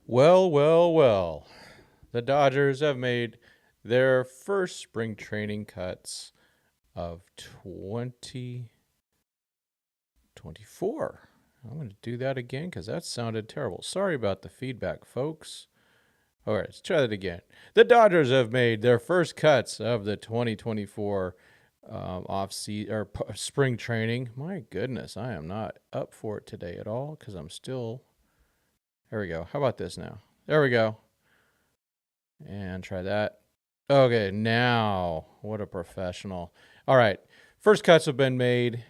Well, well, well. The Dodgers have made their first spring training cuts of 2024. I'm going to do that again because that sounded terrible. Sorry about the feedback, folks. All right, let's try that again. The Dodgers have made their first cuts of the 2024 off season or spring training. My goodness, I am not up for it today at all because I'm still. There we go. How about this now? There we go. And try that. Okay, now, what a professional. All right, first cuts have been made.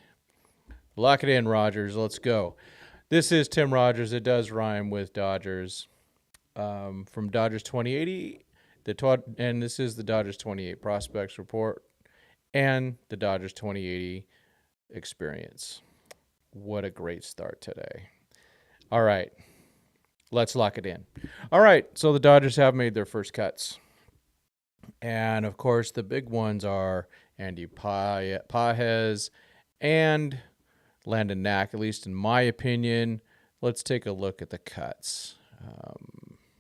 Lock it in, Rogers. Let's go. This is Tim Rogers. It does rhyme with Dodgers. From Dodgers 2080, and this is the Dodgers 28 prospects report and the Dodgers 2080 experience. What a great start today. All right, let's lock it in. All right, so the Dodgers have made their first cuts. And of course, the big ones are Andy Pages and Landon Knack, at least in my opinion. Let's take a look at the cuts.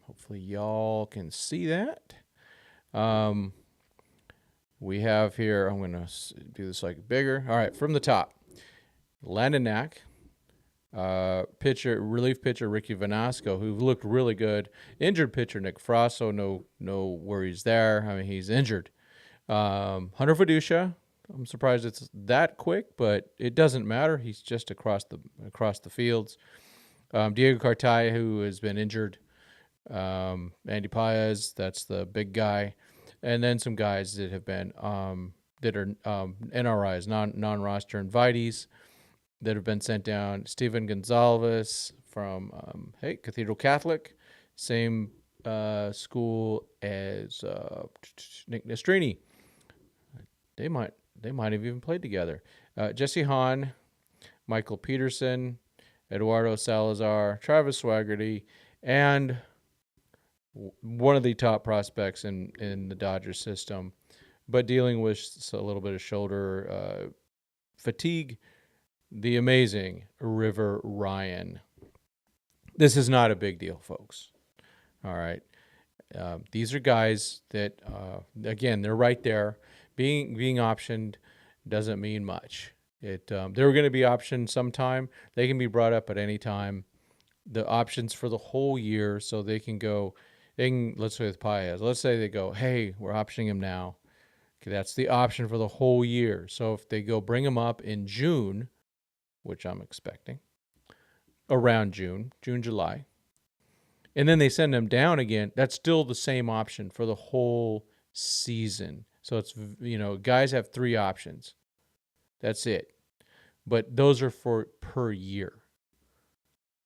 Hopefully, y'all can see that. We have here, I'm going to do this like bigger. All right, from the top, Landon Knack, relief pitcher Ricky Vanasco, who looked really good. Injured pitcher Nick Frasso, no worries there. I mean, he's injured. Hunter Fiducia, I'm surprised it's that quick, but it doesn't matter. He's just across the fields. Diego Cartaya, who has been injured. Andy Paez, that's the big guy, and then some guys that have been that are NRIs, non-roster invitees that have been sent down. Steven Gonzalez from Cathedral Catholic, same school as Nick Nastrini. They might have even played together. Jesse Hahn, Michael Peterson, Eduardo Salazar, Travis Swaggerty, and one of the top prospects in the Dodgers system, but dealing with a little bit of shoulder fatigue, the amazing River Ryan. This is not a big deal, folks. All right. These are guys that, again, they're right there. Being optioned doesn't mean much. They're going to be optioned sometime. They can be brought up at any time. The options for the whole year, so they can go. Let's say with Paez. Let's say they go, hey, we're optioning him now. Okay, that's the option for the whole year. So if they go bring him up in June, which I'm expecting, around June, July, and then they send him down again, that's still the same option for the whole season. So it's, guys have 3 options. That's it. But those are for per year.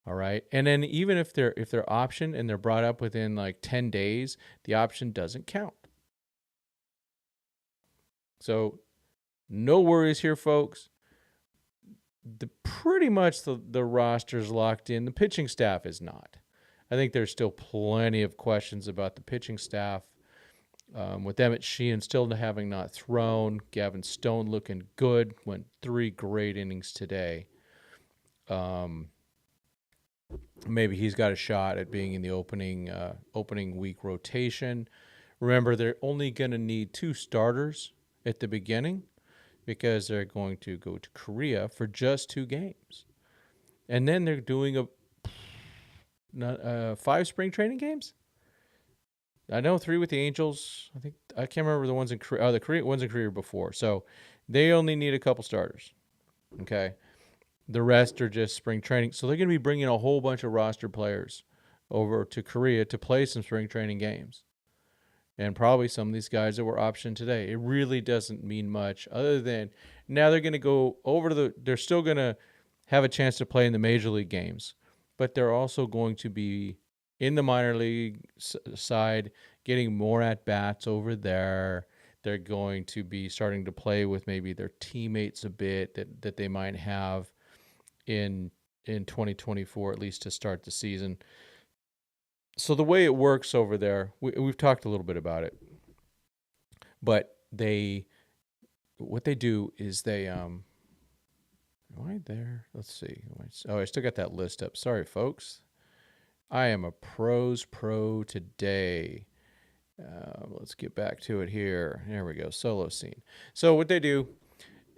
All right. And then even if they're optioned and they're brought up within like 10 days, the option doesn't count. So no worries here, folks. Pretty much the roster's locked in. The pitching staff is not. I think there's still plenty of questions about the pitching staff. With Emmett Sheehan still having not thrown, Gavin Stone looking good, went 3 great innings today. Maybe he's got a shot at being in the opening week rotation. Remember, they're only going to need 2 starters at the beginning because they're going to go to Korea for just 2 games. And then they're doing 5 spring training games. I know 3 with the Angels. I can't remember the ones in Korea. The Korea ones in Korea before. So they only need a couple starters. Okay. The rest are just spring training. So they're going to be bringing a whole bunch of roster players over to Korea to play some spring training games. And probably some of these guys that were optioned today. It really doesn't mean much other than now they're going to go over they're still going to have a chance to play in the major league games. But they're also going to be in the minor league side, getting more at-bats over there. They're going to be starting to play with maybe their teammates a bit that they might have in 2024, at least to start the season. So the way it works over there, we've talked a little bit about it, but what they do is they am I there? Let's see. Oh, I still got that list up. Sorry, folks. I am a pros pro today. Let's get back to it here. There we go. Solo scene. So what they do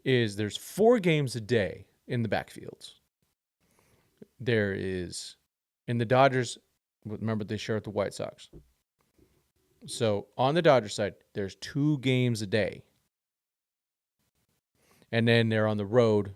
is there's 4 games a day in the backfields. There is, in the Dodgers, remember they share with the White Sox. So on the Dodgers side, there's 2 games a day. And then they're on the road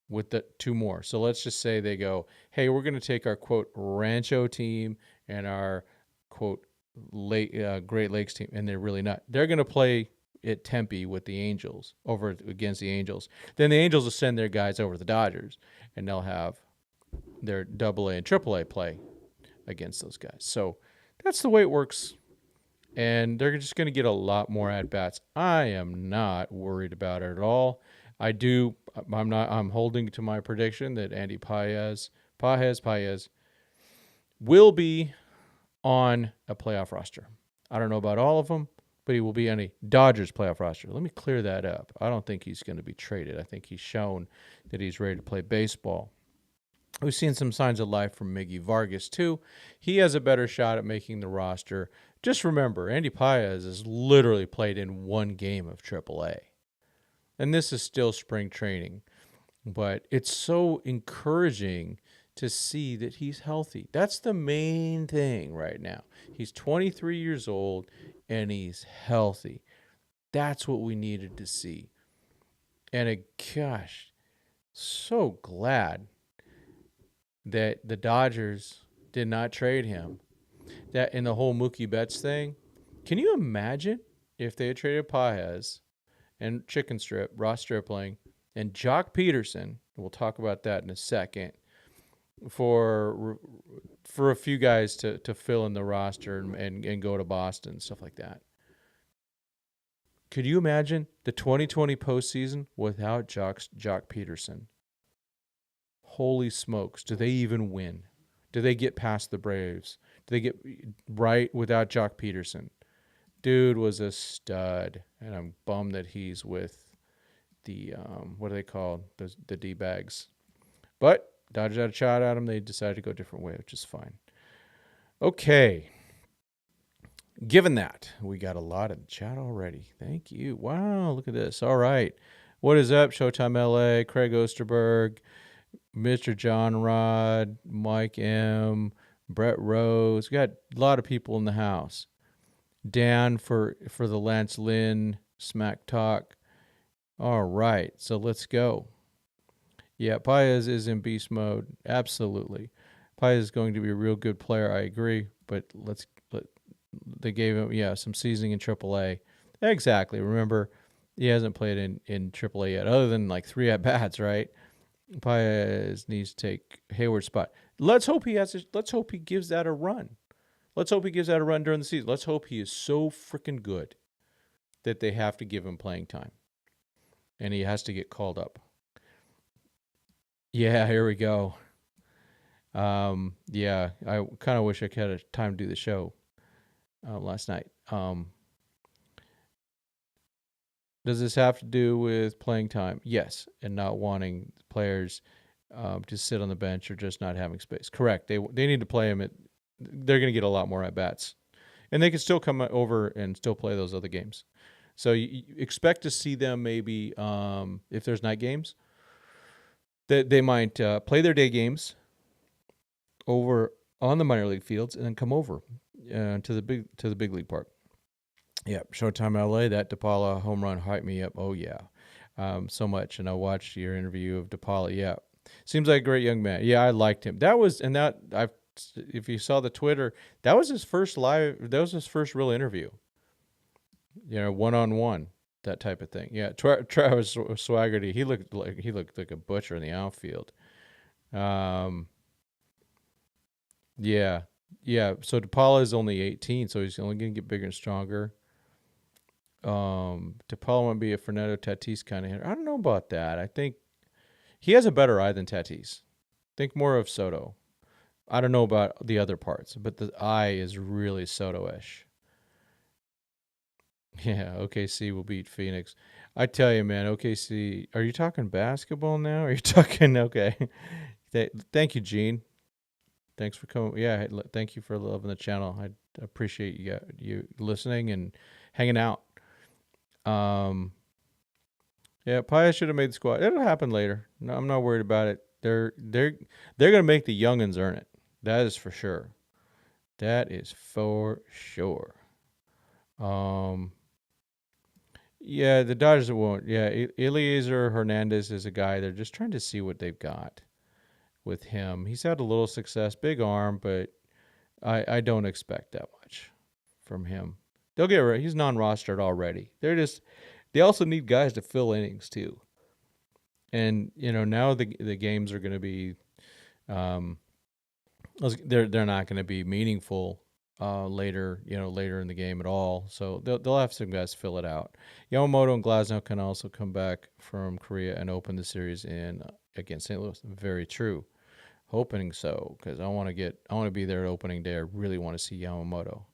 with the 2 more. So let's just say they go, hey, we're going to take our, quote, Rancho team and our, quote, Great Lakes team, and they're really not. They're going to play at Tempe with the Angels, over against the Angels. Then the Angels will send their guys over to the Dodgers, and they'll have their AA and AAA play against those guys. So that's the way it works. And they're just going to get a lot more at-bats. I am not worried about it at all. I'm holding to my prediction that Andy Pages will be on a playoff roster. I don't know about all of them, but he will be on a Dodgers playoff roster. Let me clear that up. I don't think he's going to be traded. I think he's shown that he's ready to play baseball. We've seen some signs of life from Miggy Vargas, too. He has a better shot at making the roster. Just remember, Andy Pages has literally played in 1 game of AAA. And this is still spring training. But it's so encouraging to see that he's healthy. That's the main thing right now. He's 23 years old, and he's healthy. That's what we needed to see. And gosh, so glad that the Dodgers did not trade him. That in the whole Mookie Betts thing, can you imagine if they had traded Pages and Chicken Strip, Ross Stripling, and Jock Peterson? We'll talk about that in a second. For a few guys to fill in the roster and go to Boston, stuff like that. Could you imagine the 2020 postseason without Jock Peterson? Holy smokes. Do they even win? Do they get past the Braves? Do they get right without Jock Peterson? Dude was a stud, and I'm bummed that he's with the, what are they called? The D-bags. But Dodgers had a shot at him. They decided to go a different way, which is fine. Okay. Given that, we got a lot in the chat already. Thank you. Wow, look at this. All right. What is up, Showtime LA, Craig Osterberg, Mr. John Rod, Mike M., Brett Rose. We got a lot of people in the house. Dan for the Lance Lynn smack talk. All right, so let's go. Yeah, Pages is in beast mode. Absolutely. Pages is going to be a real good player. I agree, but they gave him some seasoning in AAA. Exactly. Remember, he hasn't played in AAA yet, other than like 3 at bats, right? Pages needs to take Hayward's spot. Let's hope he gives that a run. Let's hope he gives that a run during the season. Let's hope he is so freaking good that they have to give him playing time, and he has to get called up. Yeah, here we go. Yeah, I kind of wish I had time to do the show last night. Does this have to do with playing time? Yes, and not wanting players to sit on the bench or just not having space. Correct. They need to play him. They're going to get a lot more at bats, and they can still come over and still play those other games. So you expect to see them maybe if there's night games. They might play their day games over on the minor league fields and then come over to the big league park. Yeah, Showtime LA, that DePaula home run hyped me up. Oh yeah, so much. And I watched your interview of DePaula. Yeah, seems like a great young man. Yeah, I liked him. If you saw the Twitter, that was his first real interview. One-on-one. That type of thing. Yeah, Travis Swaggerty, he looked like a butcher in the outfield. Yeah. So DePaula is only 18, so he's only going to get bigger and stronger. DePaula might be a Fernando Tatis kind of hitter. I don't know about that. I think he has a better eye than Tatis. Think more of Soto. I don't know about the other parts, but the eye is really Soto-ish. Yeah, OKC will beat Phoenix. I tell you, man, OKC. Are you talking basketball now? Are you talking? Okay. Thank you, Gene. Thanks for coming. Yeah, thank you for loving the channel. I appreciate you listening and hanging out. Um, yeah, Paya should have made the squad. It'll happen later. No, I'm not worried about it. They're gonna make the youngins earn it. That is for sure. That is for sure. Yeah, the Dodgers won't. Yeah, Eliezer Hernandez is a guy. They're just trying to see what they've got with him. He's had a little success, big arm, but I don't expect that much from him. They'll get he's non-rostered already. They also need guys to fill innings too. And now the games are going to be they're not going to be meaningful later in the game at all. So they'll have some guys fill it out. Yamamoto and Glasnow can also come back from Korea and open the series against St. Louis. Very true. Hoping so, because I want to be there at opening day. I really want to see Yamamoto.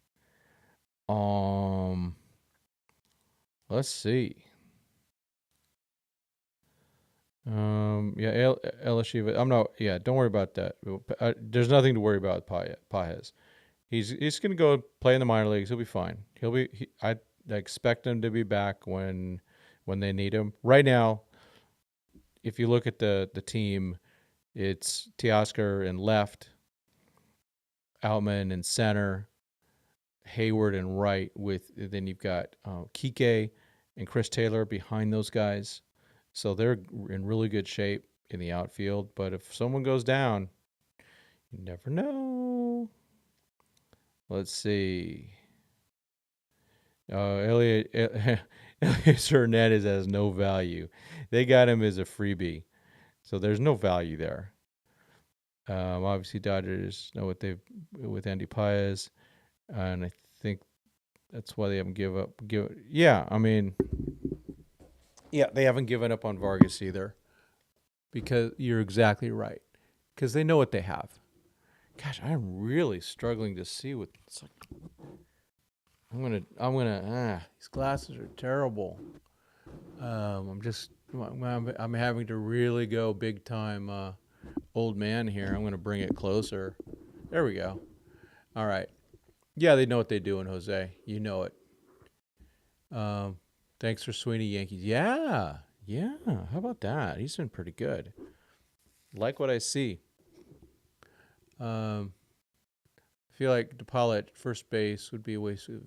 Let's see. Yeah, LSU. I'm not. Yeah, don't worry about that. There's nothing to worry about with Pages. He's gonna go play in the minor leagues. He'll be fine. I expect him to be back when they need him. Right now, if you look at the team, it's Teoscar in left, Outman in center, Hayward in right. Then you've got Kike and Chris Taylor behind those guys. So they're in really good shape in the outfield. But if someone goes down, you never know. Let's see. Elliot Hernandez has no value. They got him as a freebie. So there's no value there. Obviously, Dodgers know what they've with Andy Paez. And I think that's why they haven't Yeah, I mean... Yeah, they haven't given up on Vargas either, because you're exactly right. Because they know what they have. Gosh, I'm really struggling to see what it's like. These glasses are terrible. I'm having to really go big time old man here. I'm gonna bring it closer. There we go. All right. Yeah, they know what they're doing, Jose. You know it. Thanks for Sweeney Yankees. Yeah. How about that? He's been pretty good. Like what I see. I feel like DePaul at first base would be a waste of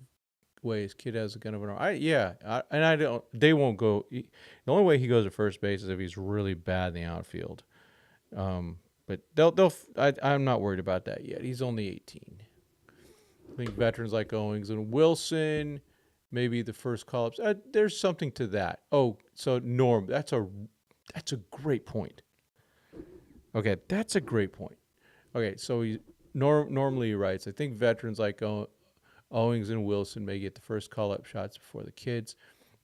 ways. Kid has a gun of an arm. They won't go. The only way he goes to first base is if he's really bad in the outfield. But I'm not worried about that yet. He's only 18. I think veterans like Owings and Wilson. Maybe the first call-ups. There's something to that. Oh, so Norm, that's a great point. Okay, that's a great point. Okay, so normally he writes, I think veterans like Owings and Wilson may get the first call-up shots before the kids.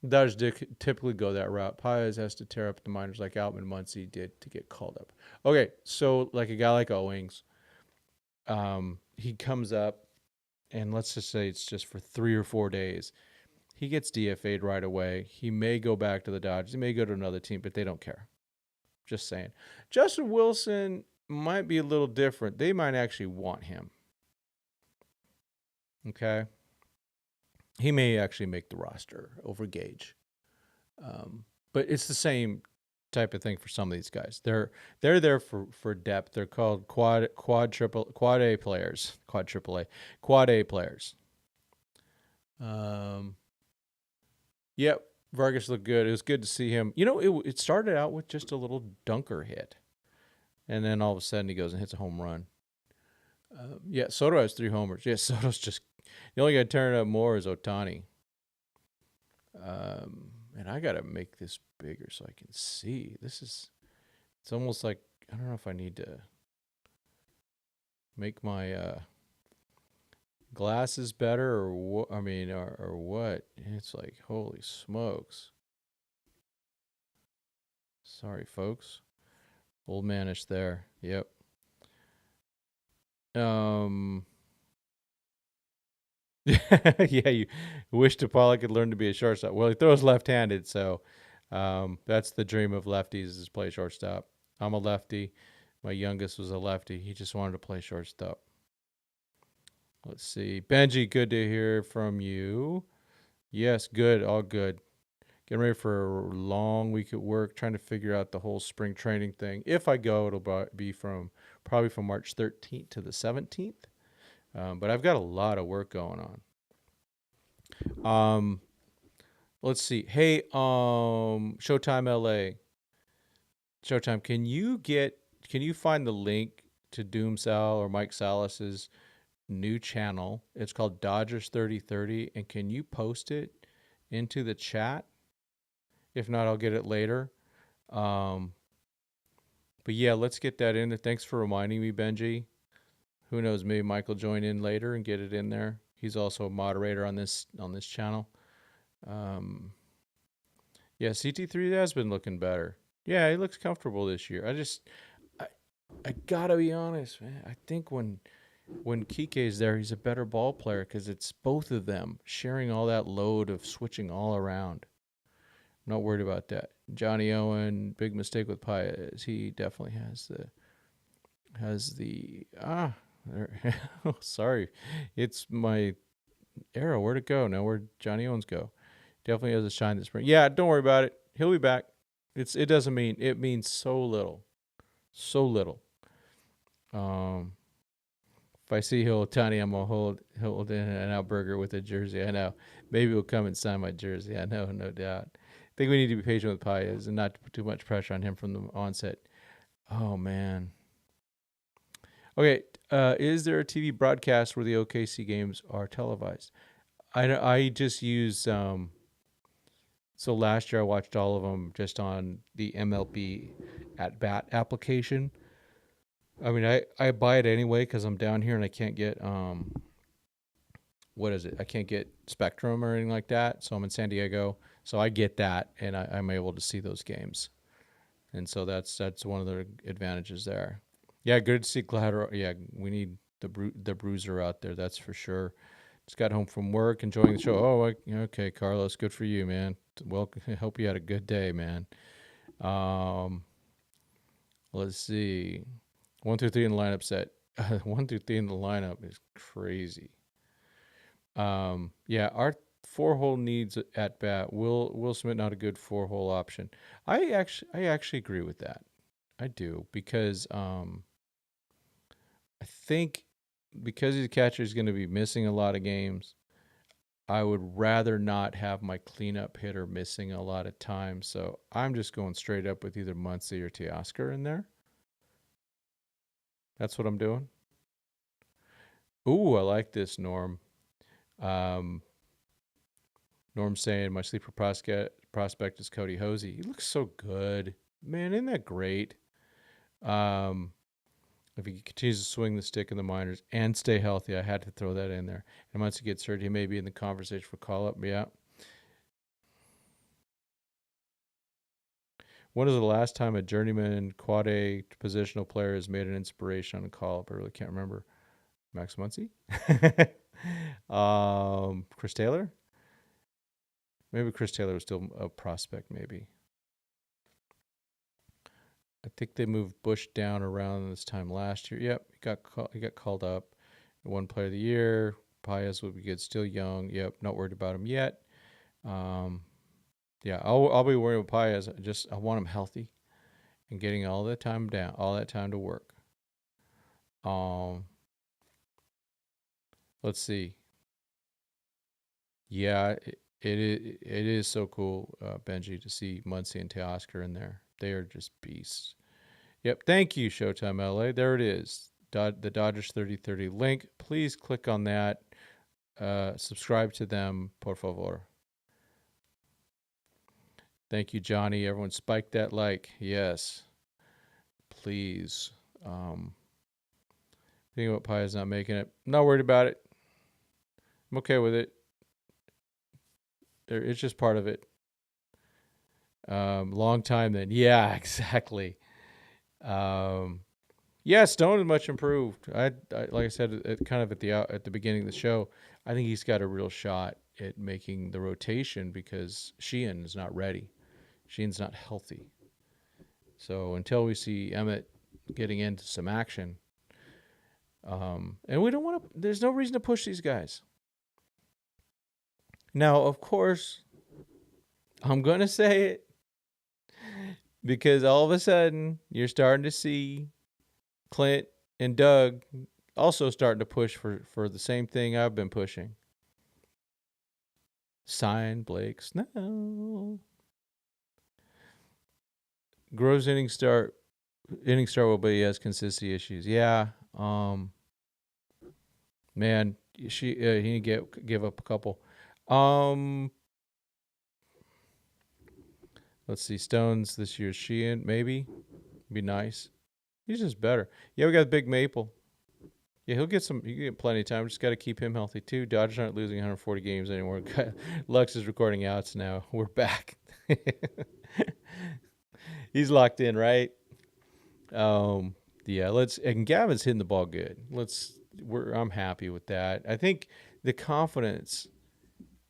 Dodgers typically go that route. Paez has to tear up the minors like Outman Muncy did to get called up. Okay, so like a guy like Owings, he comes up, and let's just say it's just for 3 or 4 days. He gets DFA'd right away. He may go back to the Dodgers. He may go to another team, but they don't care. Just saying. Justin Wilson might be a little different. They might actually want him. Okay? He may actually make the roster over Gage. But it's the same type of thing for some of these guys. They're there for depth. They're called quad A players. Quad A players. Yep, Vargas looked good. It was good to see him. It started out with just a little dunker hit, and then all of a sudden he goes and hits a home run. Soto has 3 homers. Yeah, Soto's just the only guy turning up more is Ohtani. And I gotta make this bigger so I can see. It's almost like I don't know if I need to make my glasses better or what. I mean, or what? It's like holy smokes. Sorry, folks. Old manish there. Yep. Yeah, you wish DePaul could learn to be a shortstop. Well, he throws left-handed, so that's the dream of lefties is play shortstop. I'm a lefty. My youngest was a lefty. He just wanted to play shortstop. Let's see. Benji, good to hear from you. Yes, good. All good. Getting ready for a long week at work, trying to figure out the whole spring training thing. If I go, it'll be probably from March 13th to the 17th. But I've got a lot of work going on. Let's see. Hey, Showtime LA. Showtime, can you find the link to Doom Sal or Mike Salas's new channel? It's called Dodgers 3030, and can you post it into the chat? If not, I'll get it later. But yeah, let's get that in there. Thanks for reminding me, Benji. Who knows? Maybe Mike will join in later and get it in there. He's also a moderator on this channel. Yeah, CT3 has been looking better. Yeah, he looks comfortable this year. I gotta be honest, man. I think when Kike's there, he's a better ball player because it's both of them sharing all that load of switching all around. I'm not worried about that. Johnny Owen, big mistake with Paez. He definitely has the oh, sorry. It's my arrow. Where'd it go? Now where'd Johnny Owens go? Definitely has a shine this spring. Yeah, don't worry about it. He'll be back. It means so little. So little. If I see Ohtani, I'm gonna hold in an out burger with a jersey. I know. Maybe he'll come and sign my jersey. I know, no doubt. I think we need to be patient with Paez and not put too much pressure on him from the onset. Oh man. Okay, is there a TV broadcast where the OKC games are televised? I just use so last year I watched all of them just on the MLB at bat application. I mean, I buy it anyway because I'm down here and I can't get what is it? I can't get Spectrum or anything like that. So I'm in San Diego, so I get that and I'm able to see those games, and so that's one of the advantages there. Yeah, good to see Glatter. Yeah, we need the bruiser out there. That's for sure. Just got home from work, enjoying the show. Oh, okay, Carlos, good for you, man. Well, I hope you had a good day, man. Let's see. 1 through 3 in the lineup set. 1 through 3 in the lineup is crazy. Yeah, our 4-hole needs at bat. Will Smith not a good 4-hole option? I actually agree with that. I do because I think because he's a catcher, he's going to be missing a lot of games. I would rather not have my cleanup hitter missing a lot of time. So I'm just going straight up with either Muncy or Teoscar in there. That's what I'm doing. Ooh, I like this, Norm. Norm's saying my sleeper prospect is Cody Hosey. He looks so good. Man, isn't that great? If he continues to swing the stick in the minors and stay healthy, I had to throw that in there. And once he gets hurt, he may be in the conversation for call-up. Yeah. When was the last time a journeyman quad A positional player has made an inspiration on a call-up? I really can't remember. Max Muncy? Chris Taylor? Maybe Chris Taylor was still a prospect, maybe. I think they moved Bush down around this time last year. Yep, he got called up. One player of the year. Paez would be good, still young. Yep, not worried about him yet. Yeah, I'll be worried about Paez. I want him healthy and getting all that time to work. Let's see. Yeah, it is so cool, Benji, to see Muncy and Teoscar in there. They are just beasts. Yep, thank you, Showtime LA. There it is, the Dodgers 3030 link. Please click on that. Subscribe to them, por favor. Thank you, Johnny. Everyone spike that like. Yes. Please. Thinking about Paez not making it. I'm not worried about it. I'm okay with it. It's just part of it. Long time then. Yeah, exactly. Yeah, Stone is much improved. I like I said at the beginning of the show, I think he's got a real shot at making the rotation because Sheehan is not ready. Sheehan's not healthy. So until we see Emmett getting into some action. And we don't want to. There's no reason to push these guys. Now, of course, I'm gonna say it because all of a sudden you're starting to see Clint and Doug also starting to push for the same thing I've been pushing. Sign Blake Snell. Groves inning start will be has consistency issues. Yeah. Man, he need to give up a couple. Let's see. Stones this year. Sheehan, maybe. Be nice. He's just better. Yeah, we got Big Maple. Yeah, he'll get plenty of time. Just got to keep him healthy too. Dodgers aren't losing 140 games anymore. Lux is recording outs now. We're back. He's locked in, right? Yeah. And Gavin's hitting the ball good. I'm happy with that. I think the confidence.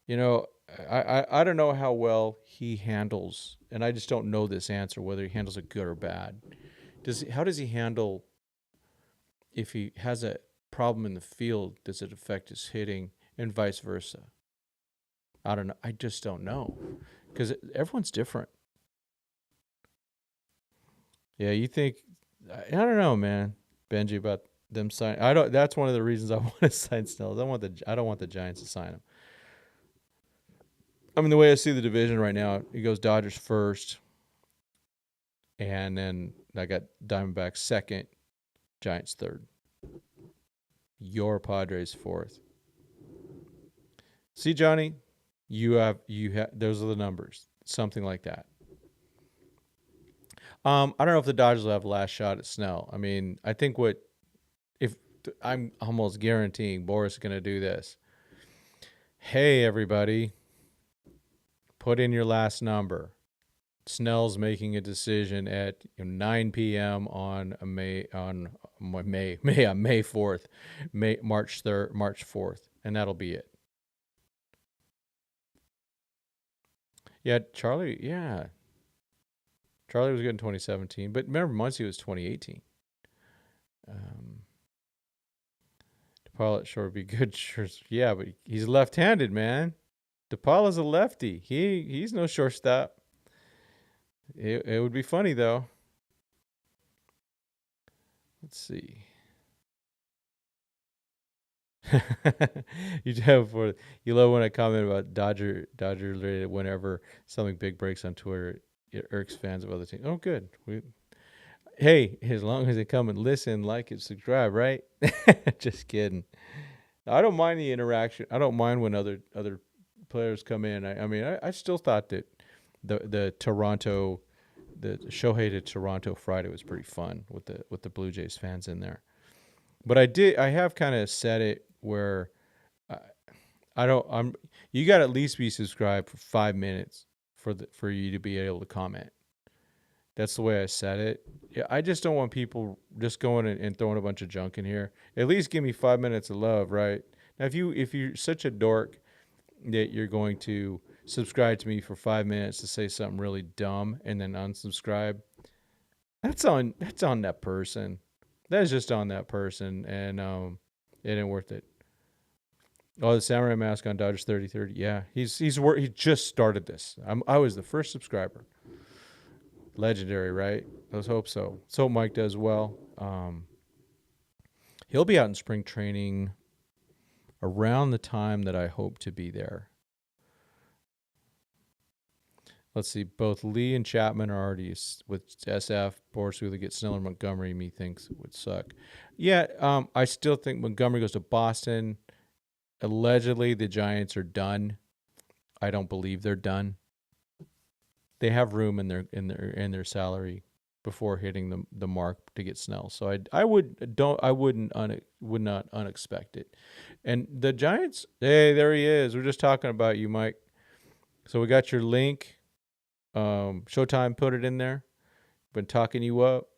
I don't know how well he handles, and I just don't know this answer whether he handles it good or bad. How does he handle if he has a problem in the field? Does it affect his hitting and vice versa? I don't know. I just don't know because everyone's different. Yeah, you think? I don't know, man, Benji, about them signing. I don't. That's one of the reasons I want to sign Snell. I don't want the Giants to sign him. I mean, the way I see the division right now, it goes Dodgers first, and then I got Diamondbacks second, Giants third. Your Padres fourth. See, Johnny, you have those are the numbers, something like that. I don't know if the Dodgers will have a last shot at Snell. I mean, I think I'm almost guaranteeing Boris is going to do this. Hey, everybody. Put in your last number. Snell's making a decision at 9 p.m. on May 4th, March 4th, and that'll be it. Yeah, Charlie was good in 2017, but remember Muncy was 2018. DePaul at short would be good. Sure, yeah, but he's left-handed, man. DePaula's a lefty. He's no shortstop. It would be funny though. Let's see. You love when I comment about Dodger related whenever something big breaks on Twitter. It irks fans of other teams. Oh, good. Hey, as long as they come and listen, like it, subscribe, right? Just kidding. I don't mind the interaction. I don't mind when other players come in. I still thought that the Toronto, the Shohei to Toronto Friday was pretty fun with the Blue Jays fans in there. But I have kind of said it where you got to at least be subscribed for 5 minutes for you to be able to comment. That's the way I said it. Yeah, I just don't want people just going and throwing a bunch of junk in here. At least give me 5 minutes of love, right? Now, if you're such a dork that you're going to subscribe to me for 5 minutes to say something really dumb and then unsubscribe, that's on that person. That's just on that person, and it ain't worth it. Oh, the samurai mask on Dodgers 3030. Yeah, he just started this. I was the first subscriber. Legendary, right? Let's hope so. Let's hope Mike does well. He'll be out in spring training around the time that I hope to be there. Let's see. Both Lee and Chapman are already with SF. Boris whether get Snell or Montgomery, me thinks it would suck. Yeah, I still think Montgomery goes to Boston. Allegedly, the Giants are done. I don't believe they're done. They have room in their salary before hitting the mark to get Snell. So I would not unexpect it. And the Giants, hey, there he is. We're just talking about you, Mike. So we got your link. Showtime put it in there. Been talking you up.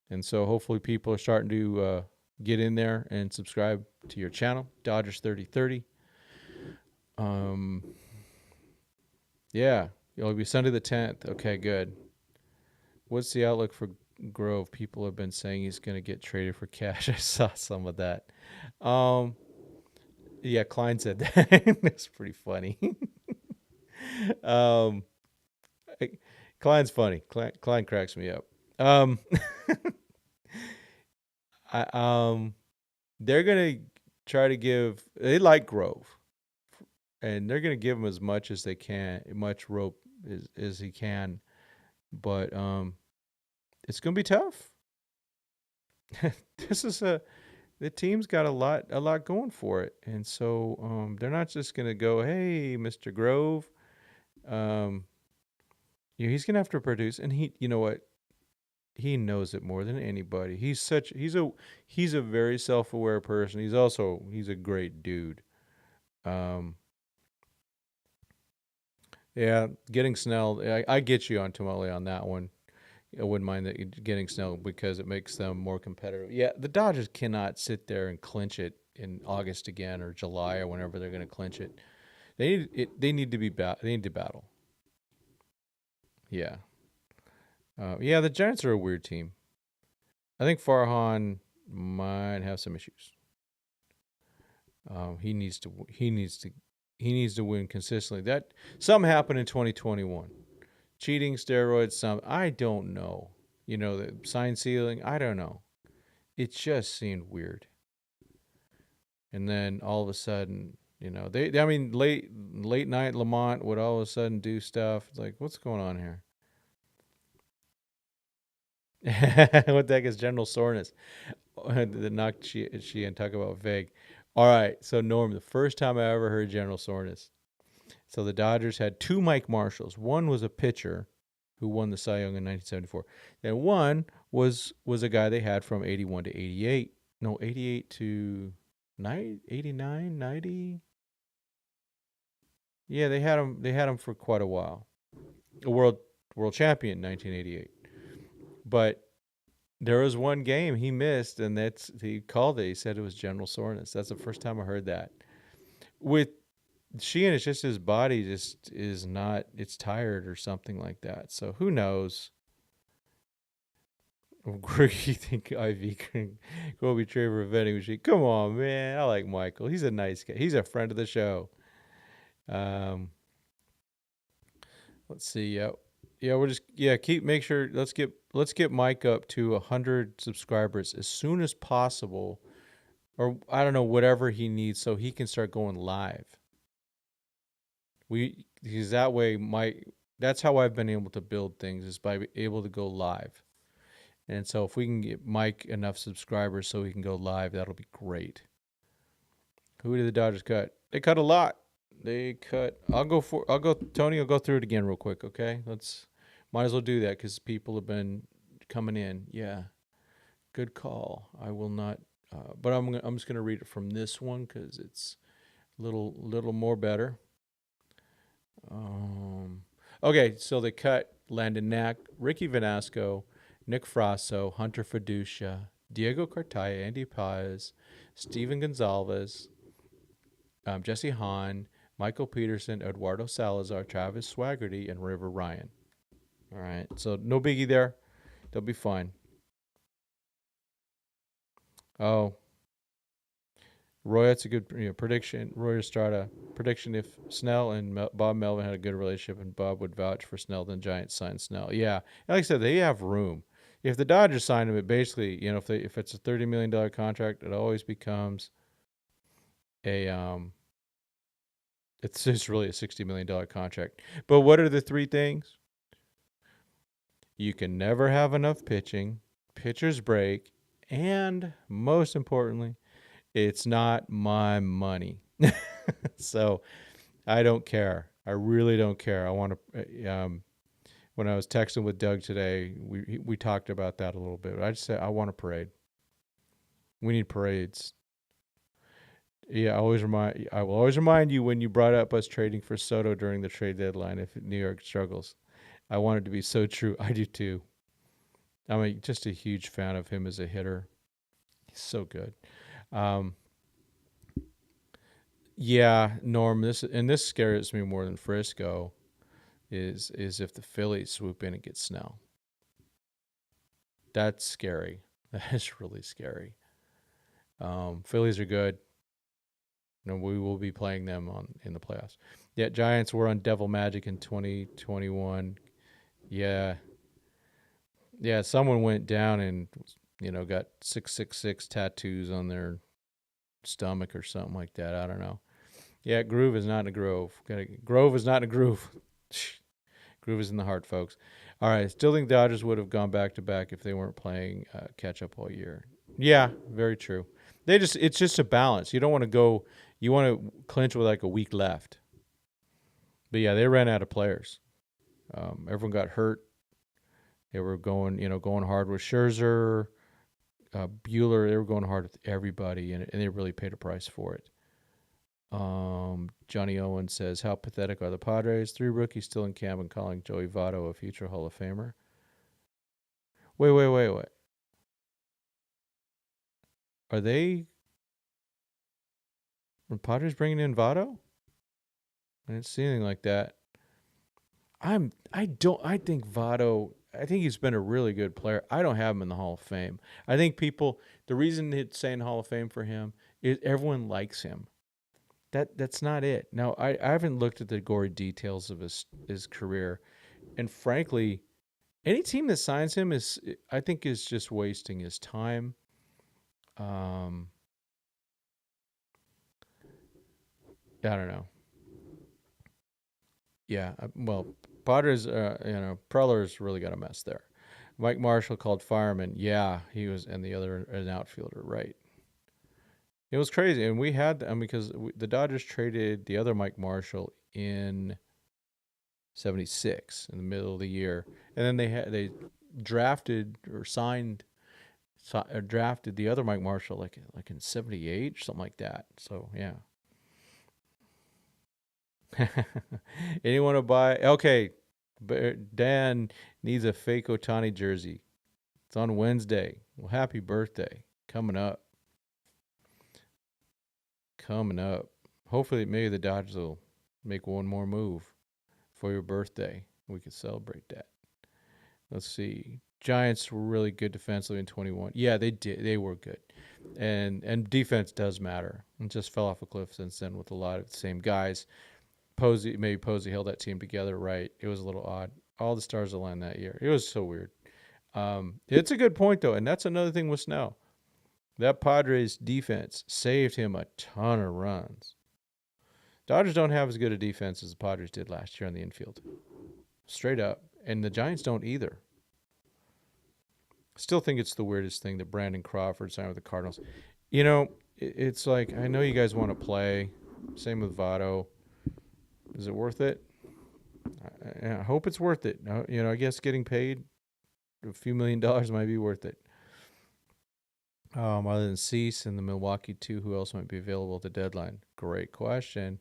And so hopefully people are starting to get in there and subscribe to your channel, Dodgers 3030. Yeah. It'll be Sunday the 10th. Okay, good. What's the outlook for Grove, people have been saying he's going to get traded for cash. I saw some of that. Um, yeah, Klein said that. That's pretty funny. um, Klein's funny. Klein cracks me up. Um, I, they're gonna try to give. They like Grove, and they're gonna give him as much as they can, much rope as he can. But it's gonna be tough. This is the team's got a lot going for it, and so they're not just gonna go, hey, Mr. Grove. Um, he's gonna have to produce, and you know what? He knows it more than anybody. He's a very self-aware person. He's a great dude. Um, yeah, getting Snell. I get you on Tamale on that one. I wouldn't mind getting Snell because it makes them more competitive. Yeah, the Dodgers cannot sit there and clinch it in August again or July or whenever they're going to clinch it. They need it. They need to be They need to battle. Yeah. Yeah, the Giants are a weird team. I think Farhan might have some issues. He needs to. He needs to. He needs to win consistently. That something happened in 2021. Cheating, steroids. I don't know. The sign sealing. I don't know. It just seemed weird. And then all of a sudden, they. I mean, late night Lamont would all of a sudden do stuff. It's like, what's going on here? What the heck is general soreness? The knock she and talk about vague. All right, so Norm, the first time I ever heard general soreness. So the Dodgers had two Mike Marshalls. One was a pitcher who won the Cy Young in 1974. Then one was a guy they had from 81 to 88. No, 88 to 89, 90. Yeah, they had him. They had him for quite a while. A world champion in 1988. But there was one game he missed, and he called it. He said it was general soreness. That's the first time I heard that. With Sheehan, it's just his body just is not. It's tired or something like that. So who knows? Where do you think Ivy can go be traded for a vending machine? Come on, man. I like Michael. He's a nice guy. He's a friend of the show. Um, let's see. Yeah. We'll just make sure. Let's get Mike up to 100 subscribers as soon as possible, or I don't know, whatever he needs, so he can start going live. Because that way, that's how I've been able to build things, is by able to go live. And so if we can get Mike enough subscribers so he can go live, that'll be great. Who did the Dodgers cut? They cut a lot. Tony, I'll go through it again real quick, okay? Might as well do that because people have been coming in. Yeah. Good call. I will not, but I'm just going to read it from this one because it's a little more better. Okay, so they cut Landon Knack, Ricky Vanasco, Nick Frasso, Hunter Fiducia, Diego Cartaya, Andy Paz, Steven Gonzalez, Jesse Hahn, Michael Peterson, Eduardo Salazar, Travis Swaggerty, and River Ryan. All right, so no biggie there. They'll be fine. Oh, Roy, that's a good prediction. Roy Estrada prediction: if Snell and Bob Melvin had a good relationship, and Bob would vouch for Snell, then Giants sign Snell. Yeah, like I said, they have room. If the Dodgers sign him, it basically, if it's a $30 million contract, it always becomes it's just really a $60 million contract. But what are the three things? You can never have enough pitching, pitchers break, and most importantly, it's not my money. So I don't care. I really don't care. I want to. When I was texting with Doug today, we talked about that a little bit. I just said I want a parade. We need parades. Yeah, I will always remind you when you brought up us trading for Soto during the trade deadline if New York struggles. I want it to be so true. I do too. I'm just a huge fan of him as a hitter. He's so good. Yeah, Norm. This scares me more than Frisco. Is if the Phillies swoop in and get Snell. That's scary. That is really scary. Phillies are good. No, we will be playing them in the playoffs. Yeah, Giants were on Devil Magic in 2021. Yeah, yeah. Someone went down and got 666 tattoos on their stomach or something like that. I don't know. Yeah, groove is not in a grove. Grove is not in a groove. Groove is in the heart, folks. All right, still think Dodgers would have gone back to back if they weren't playing catch up all year. Yeah, very true. It's just a balance. You don't want to go. You want to clinch with like a week left. But yeah, they ran out of players. Everyone got hurt. They were going hard with Scherzer, Bueller. They were going hard with everybody, and they really paid a price for it. Johnny Owen says, "How pathetic are the Padres? 3 rookies still in camp and calling Joey Votto a future Hall of Famer." Wait. Are Padres bringing in Votto? I didn't see anything like that. I think Votto, I think he's been a really good player. I don't have him in the Hall of Fame. I think the reason it's saying Hall of Fame for him is everyone likes him. That's not it. Now, I haven't looked at the gory details of his career, and frankly, any team that signs him I think is just wasting his time. I don't know. Yeah, well, Padres, Preller's really got a mess there. Mike Marshall called fireman. Yeah, he was, and the other an outfielder, right? It was crazy, and we had because the Dodgers traded the other Mike Marshall in '76 in the middle of the year, and then they drafted or drafted the other Mike Marshall like in '78 or something like that. So yeah. Anyone to buy? Okay, Dan needs a fake Ohtani jersey. It's on Wednesday. Well, happy birthday coming up. Coming up. Hopefully, maybe the Dodgers will make one more move for your birthday. We can celebrate that. Let's see. Giants were really good defensively in 21. Yeah, they did. They were good, and defense does matter. It just fell off a cliff since then with a lot of the same guys. Posey held that team together right. It was a little odd. All the stars aligned that year. It was so weird. It's a good point though, and that's another thing with Snell. That Padres defense saved him a ton of runs. Dodgers don't have as good a defense as the Padres did last year on the infield. Straight up. And the Giants don't either. Still think it's the weirdest thing that Brandon Crawford signed with the Cardinals. It's like, I know you guys want to play. Same with Votto. Is it worth it? I hope it's worth it. I guess getting paid a few $1 million might be worth it. Other than Cease and the Milwaukee 2, who else might be available at the deadline? Great question.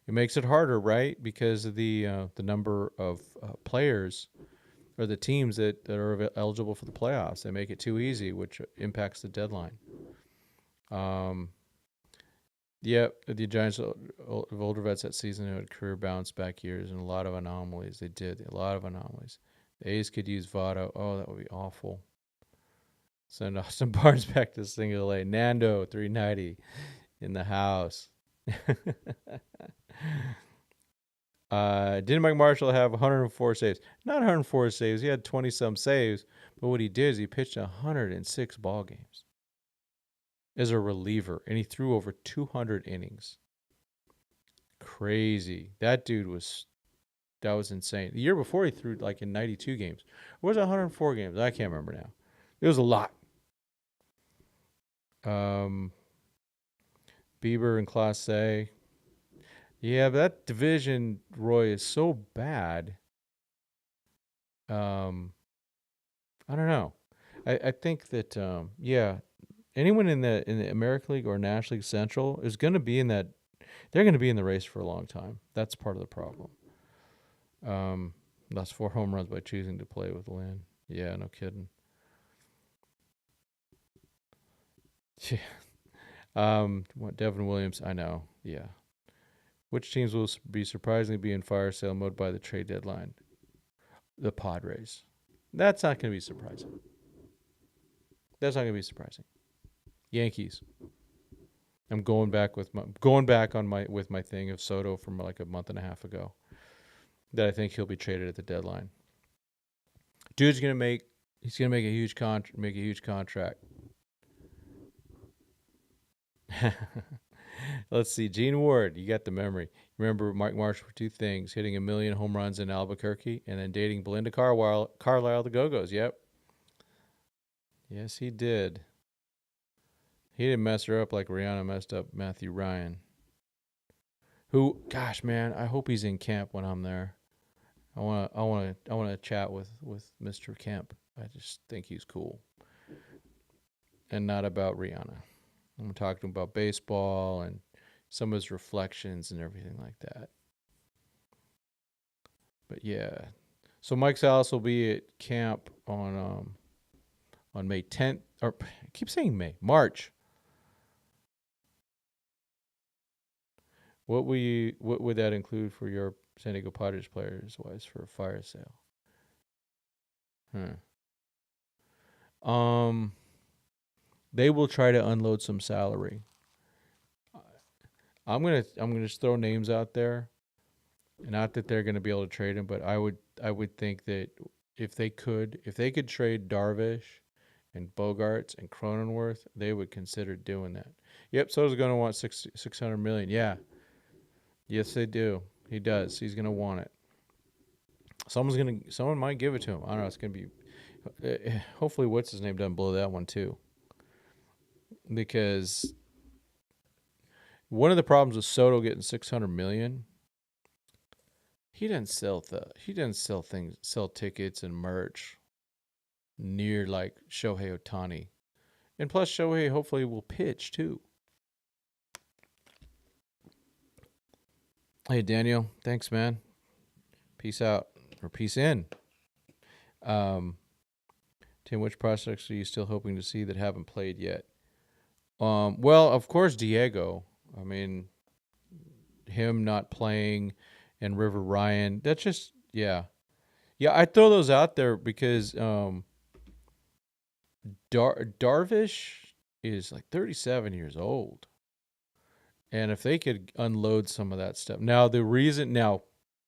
It makes it harder, right? Because of the number of players or the teams that are eligible for the playoffs. They make it too easy, which impacts the deadline. The Giants of older vets that season had career bounce back years and a lot of anomalies. They did a lot of anomalies. The A's could use Votto. Oh, that would be awful. Send Austin Barnes back to single A. Nando 390 in the house. Didn't Mike Marshall have 104 saves? Not 104 saves. He had 20-some saves. But what he did is he pitched 106 ball games as a reliever, and he threw over 200 innings. Crazy. That was insane. The year before he threw like in 92 games. Or was it 104 games? I can't remember now. It was a lot. Bieber in Class A. Yeah, but that division, Roy, is so bad. I don't know. I think that anyone in the American League or National League Central is going to be in that. They're going to be in the race for a long time. That's part of the problem. That's 4 home runs by choosing to play with Lynn. Yeah, no kidding. Yeah. Devin Williams, I know. Yeah. Which teams will surprisingly be in fire sale mode by the trade deadline? The Padres. That's not going to be surprising. That's not gonna be surprising. Yankees. I'm going back with my thing of Soto from like a month and a half ago. That I think he'll be traded at the deadline. Dude's gonna make he's gonna make a huge contract. Let's see, Gene Ward, you got the memory. Remember Mark Marsh for two things: hitting 1,000,000 home runs in Albuquerque, and then dating Belinda Carlisle, the Go-Go's. Yep, yes, he did. He didn't mess her up like Rihanna messed up Matthew Ryan. Who, gosh, man, I hope he's in camp when I'm there. I wanna chat with Mr. Kemp. I just think he's cool, and not about Rihanna. I'm talking about baseball and some of his reflections and everything like that. But yeah, so Mike Salas will be at camp on May 10th, or I keep saying March. What would that include for your San Diego Padres players wise for a fire sale? Um, they will try to unload some salary. I'm gonna just throw names out there. Not that they're gonna be able to trade him, but I would think that if they could trade Darvish and Bogarts and Cronenworth, they would consider doing that. Yep, Soto's gonna want 600 million. Yeah, yes they do. He does. He's gonna want it. Someone might give it to him. I don't know. It's gonna be. Hopefully, what's his name doesn't blow that one too. Because one of the problems with Soto getting 600 million, he didn't sell tickets and merch near like Shohei Ohtani, and plus Shohei hopefully will pitch too. Hey Daniel, thanks man. Peace out or peace in. Um, Tim, which prospects are you still hoping to see that haven't played yet? Well, of course Diego. I mean, him not playing and River Ryan. That's just yeah. Yeah, I throw those out there because Darvish is like 37 years old. And if they could unload some of that stuff. Now,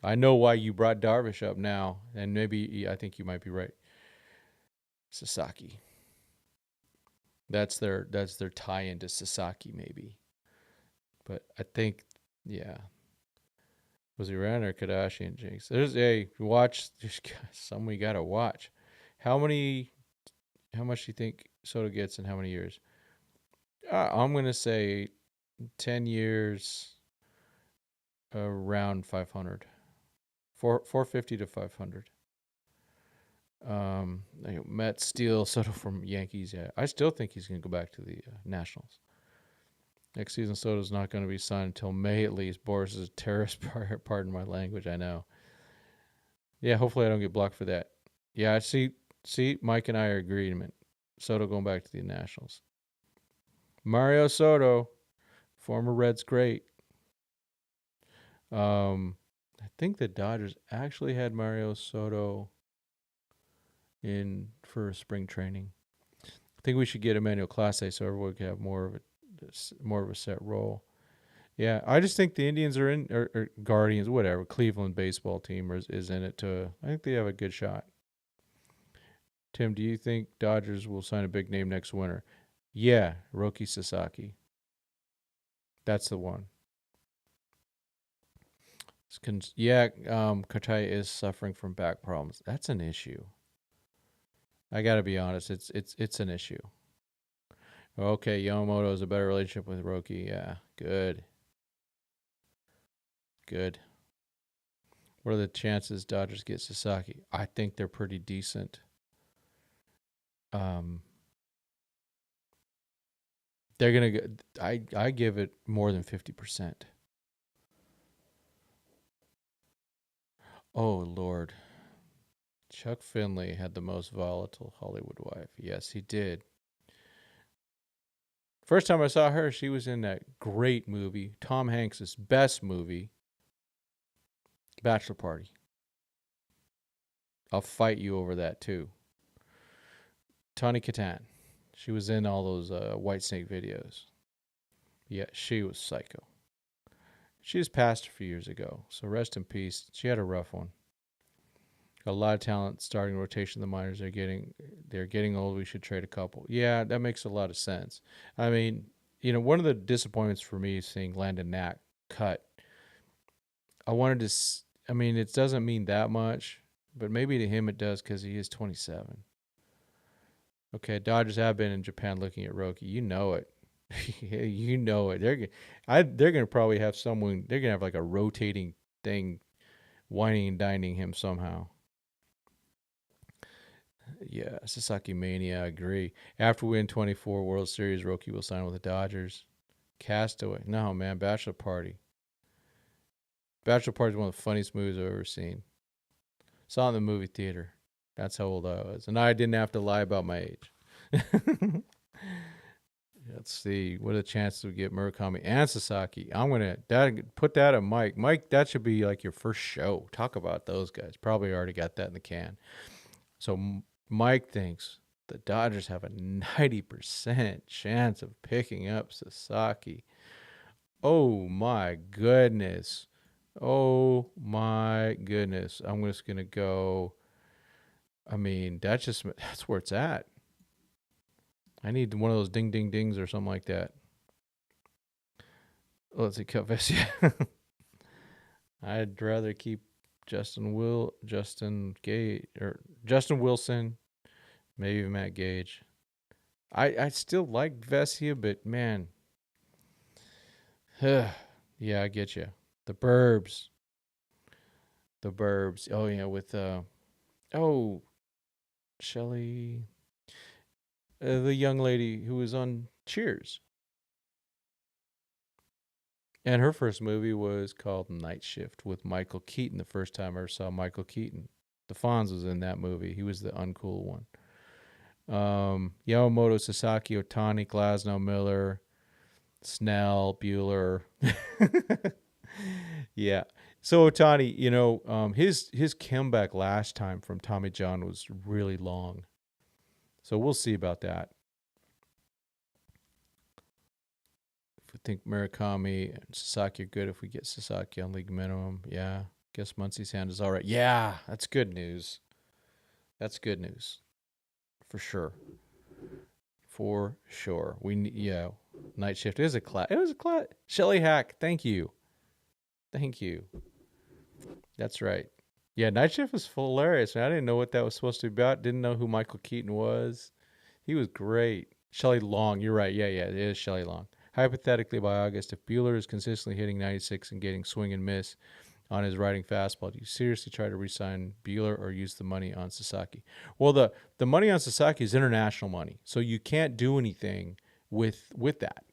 I know why you brought Darvish up now, and maybe I think you might be right. Sasaki. That's their tie into Sasaki maybe. But I think yeah. Was he Ran or Kadashi and Jinx? There's a watch. There's some we gotta watch. How much do you think Soto gets in how many years? I'm gonna say 10 years, around 500. 450 to 500. Matt Steele, Soto from Yankees. Yeah, I still think he's gonna go back to the Nationals. Next season, Soto's not going to be signed until May at least. Boris is a terrorist. Pardon my language. I know. Yeah, hopefully I don't get blocked for that. Yeah, I see. Mike and I are in agreement. Soto going back to the Nationals. Mario Soto, former Reds great. I think the Dodgers actually had Mario Soto in for spring training. I think we should get Emmanuel Clase so everyone can have more of a set role. Yeah, I just think the Indians are in, or Guardians, whatever, Cleveland baseball team is in it to. I think they have a good shot. Tim, do you think Dodgers will sign a big name next winter? Yeah, Roki Sasaki. That's the one. Yeah, Katai is suffering from back problems. That's an issue. I got to be honest. It's an issue. Okay, Yamamoto has a better relationship with Roki. Yeah, good. Good. What are the chances Dodgers get Sasaki? I think they're pretty decent. They're gonna get. I give it more than 50%. Oh Lord, Chuck Finley had the most volatile Hollywood wife. Yes, he did. First time I saw her, she was in that great movie, Tom Hanks's best movie, Bachelor Party. I'll fight you over that too. Tawny Katan. She was in all those White Snake videos. Yeah, she was psycho. She just passed a few years ago, so rest in peace. She had a rough one. A lot of talent starting rotation. The minors they're getting old. We should trade a couple. Yeah, that makes a lot of sense. I mean, one of the disappointments for me is seeing Landon Knack cut. I wanted to. I mean, it doesn't mean that much, but maybe to him it does because he is 27. Okay, Dodgers have been in Japan looking at Roki. You know it. You know it. They're gonna probably have someone. They're gonna have like a rotating thing, whining and dining him somehow. Yeah, Sasaki Mania, I agree. After we win 24 World Series, Roki will sign with the Dodgers. Castaway. No, man, Bachelor Party. Bachelor Party is one of the funniest movies I've ever seen. Saw it in the movie theater. That's how old I was. And I didn't have to lie about my age. Let's see. What are the chances we get Murakami and Sasaki? I'm going to put that on Mike. Mike, that should be like your first show. Talk about those guys. Probably already got that in the can. So Mike thinks the Dodgers have a 90% chance of picking up Sasaki. Oh, my goodness. Oh, my goodness. I'm just going to go. I mean, that's where it's at. I need one of those ding, ding, dings or something like that. Let's see, cut Vesia. I'd rather keep Justin Wilson, maybe even Matt Gage. I still like Vesia, but man, yeah, I get you. The Burbs. Oh yeah, with Shelley, the young lady who was on Cheers. And her first movie was called Night Shift with Michael Keaton. The first time I ever saw Michael Keaton. The Fonz was in that movie. He was the uncool one. Yamamoto, Sasaki, Ohtani, Glasnow, Miller, Snell, Bueller. Yeah. So Ohtani, his comeback last time from Tommy John was really long. So we'll see about that. If we think Murakami and Sasaki are good, if we get Sasaki on league minimum, yeah. Guess Muncie's hand is all right. Yeah, that's good news. That's good news. For sure. Night Shift is a class. It was a class. Shelly Hack, thank you. That's right. Yeah, Night Shift was hilarious. Man. I didn't know what that was supposed to be about. Didn't know who Michael Keaton was. He was great. Shelley Long, you're right. Yeah, it is Shelley Long. Hypothetically, by August, if Bueller is consistently hitting 96 and getting swing and miss on his riding fastball, do you seriously try to re-sign Bueller or use the money on Sasaki? Well, the money on Sasaki is international money, so you can't do anything with that.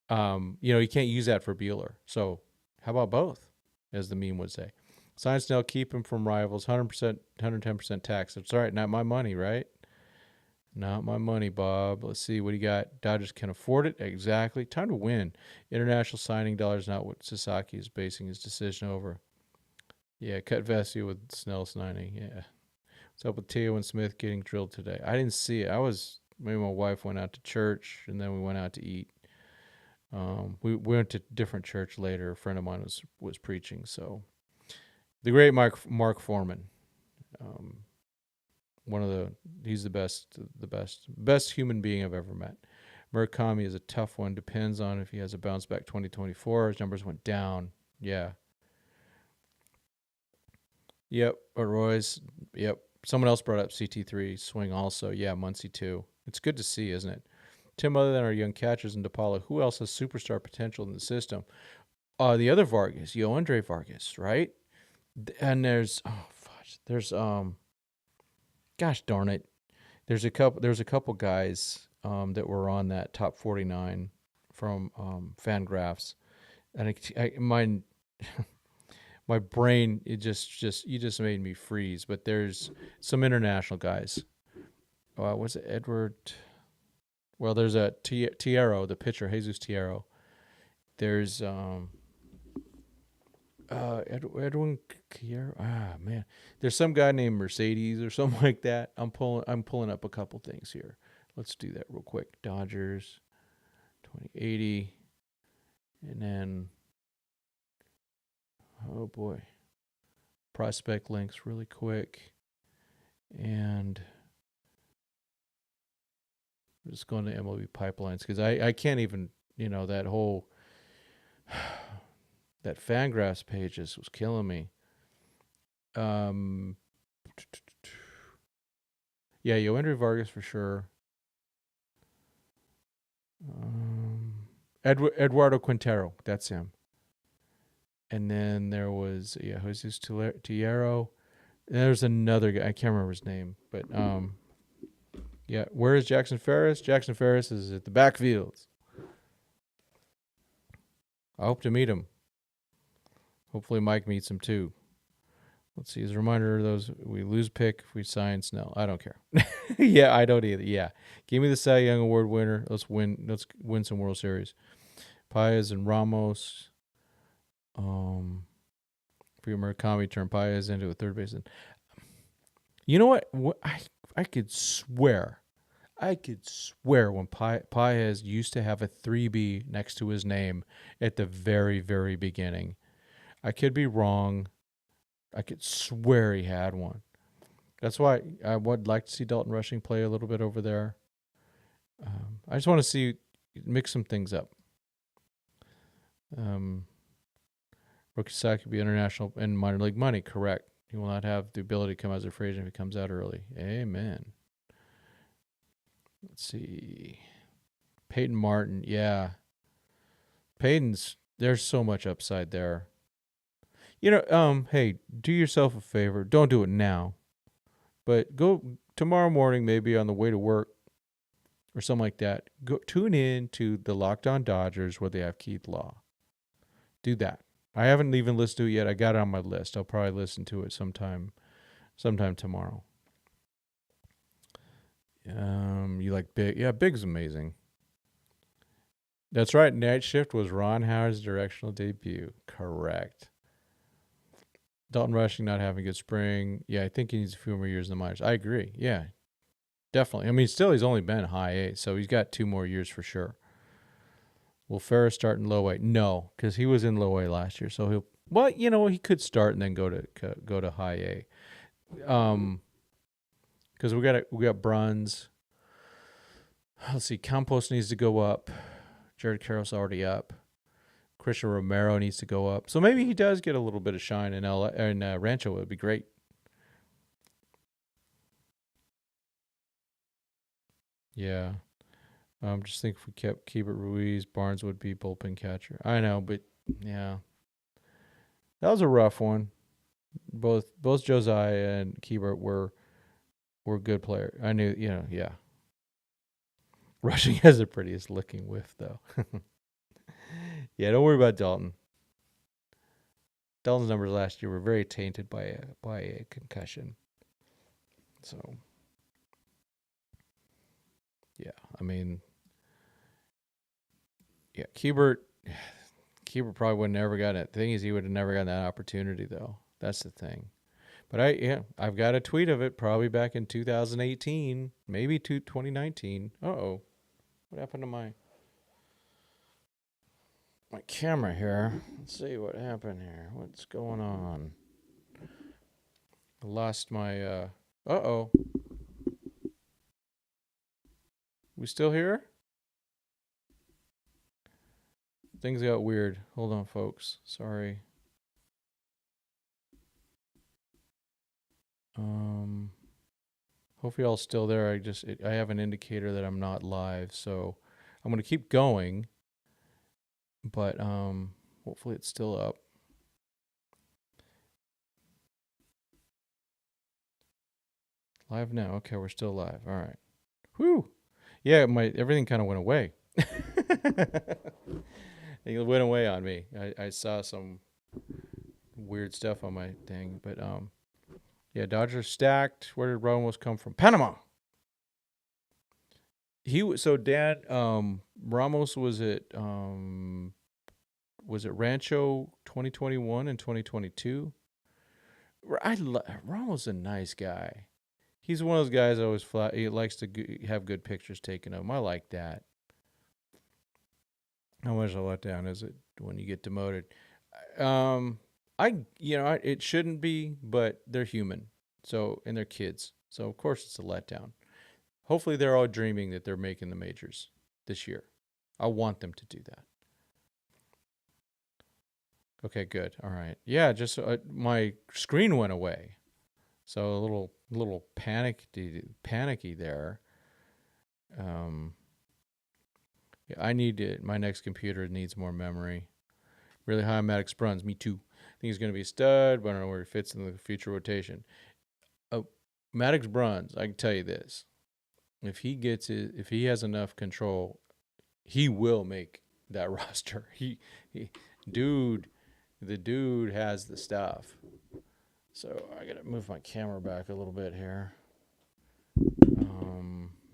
You can't use that for Bueller. So how about both, as the meme would say? Sign Snell, keep him from rivals, 100%, 110% tax. It's all right, not my money, right? Not my money, Bob. Let's see what do you got. Dodgers can afford it. Exactly. Time to win. International signing dollars, not what Sasaki is basing his decision over. Yeah, cut Vesia with Snell signing. Yeah. What's up with Teo and Smith getting drilled today? I didn't see it. Me and my wife went out to church, and then we went out to eat. We went to different church later. A friend of mine was preaching. So, the great Mark Foreman. He's the best human being I've ever met. Murakami is a tough one. Depends on if he has a bounce back 2024. His numbers went down. Yeah. Yep. But Roy's. Yep. Someone else brought up CT3 swing also. Yeah, Muncie too. It's good to see, isn't it? Tim, other than our young catchers in DePaula, who else has superstar potential in the system? The other Vargas, Andre Vargas, right? And there's gosh darn it. There's a couple guys that were on that top 49 from Fangraphs, and my brain you just made me freeze. But there's some international guys. Was it Edward? Well, there's a Tiero, the pitcher, Jesus Tiero. There's Edwin Kier. There's some guy named Mercedes or something like that. I'm pulling up a couple things here. Let's do that real quick. Dodgers 2080. And then, oh boy, prospect links really quick. And we're just going to MLB pipelines because I can't even, that whole, that Fangraphs pages was killing me. Yeah, Yoendry Vargas for sure. Eduardo Quintero, that's him. And then there was Jesus Tillero. There's another guy, I can't remember his name, but yeah. Where is Jackson Ferris? Jackson Ferris is at the backfields. I hope to meet him. Hopefully Mike meets him too. Let's see. As a reminder of those, we lose pick if we sign Snell. I don't care. Yeah, I don't either. Yeah. Give me the Cy Young Award winner. Let's win some World Series. Paez and Ramos. For your Murakami, turn Paez into a third baseman. You know what? I could swear when Paez used to have a 3B next to his name at the very, very beginning. I could be wrong. I could swear he had one. That's why I would like to see Dalton Rushing play a little bit over there. I just want to mix some things up. Rookie side could be international and minor league money, correct. He will not have the ability to come as a free agent if he comes out early. Amen. Let's see. Peyton Martin, yeah. There's so much upside there. Hey, do yourself a favor. Don't do it now. But go tomorrow morning, maybe on the way to work or something like that. Go tune in to the Locked On Dodgers where they have Keith Law. Do that. I haven't even listened to it yet. I got it on my list. I'll probably listen to it sometime tomorrow. You like Big? Yeah, Big's amazing. That's right. Night Shift was Ron Howard's directional debut. Correct. Dalton Rushing not having a good spring. Yeah, I think he needs a few more years in the minors. I agree. Yeah, definitely. I mean, still, he's only been high A, so he's got 2 more years for sure. Will Ferris start in low A? No, because he was in low A last year. So he could start and then go to high A. Because we got Bruns. Let's see. Campos needs to go up. Jared Carroll's already up. Christian Romero needs to go up. So maybe he does get a little bit of shine in Rancho. It would be great. Yeah. Just think if we kept Keibert Ruiz, Barnes would be bullpen catcher. I know, but yeah. That was a rough one. Both Josiah and Keibert were good players. I knew, yeah. Rushing has the prettiest looking whiff, though. Yeah, don't worry about Dalton. Dalton's numbers last year were very tainted by a concussion. So, yeah, I mean, yeah, Keibert probably would have never gotten it. The thing is, he would have never gotten that opportunity, though. That's the thing. But I've got a tweet of it probably back in 2018, maybe 2019. Uh-oh. What happened to my camera here? Let's see what happened here. What's going on? I lost my, uh-oh. We still here? Things got weird. Hold on, folks. Sorry. Hopefully y'all still there. I have an indicator that I'm not live, so I'm gonna keep going. But hopefully it's still up. Live now. Okay, we're still live. All right. Whew. Yeah, everything kind of went away. It went away on me. I saw some weird stuff on my thing, but yeah, Dodgers stacked. Where did Ramos come from? Panama. Dan Ramos was at Rancho 2021 and 2022? Ramos is a nice guy. He's one of those guys that always he likes to have good pictures taken of him. I like that. How much a letdown is it when you get demoted? Um, it shouldn't be, but they're human. So, and they're kids. So, of course, it's a letdown. Hopefully, they're all dreaming that they're making the majors this year. I want them to do that. Okay, good. All right. Yeah, just my screen went away. So a little panicky there. Um, yeah, I need it. My next computer needs more memory. Really high on Maddox Bruns. Me too. I think he's going to be a stud, but I don't know where he fits in the future rotation. Maddox Bruns, I can tell you this: if he has enough control, he will make that roster. Dude, the dude has the stuff. So I gotta move my camera back a little bit here.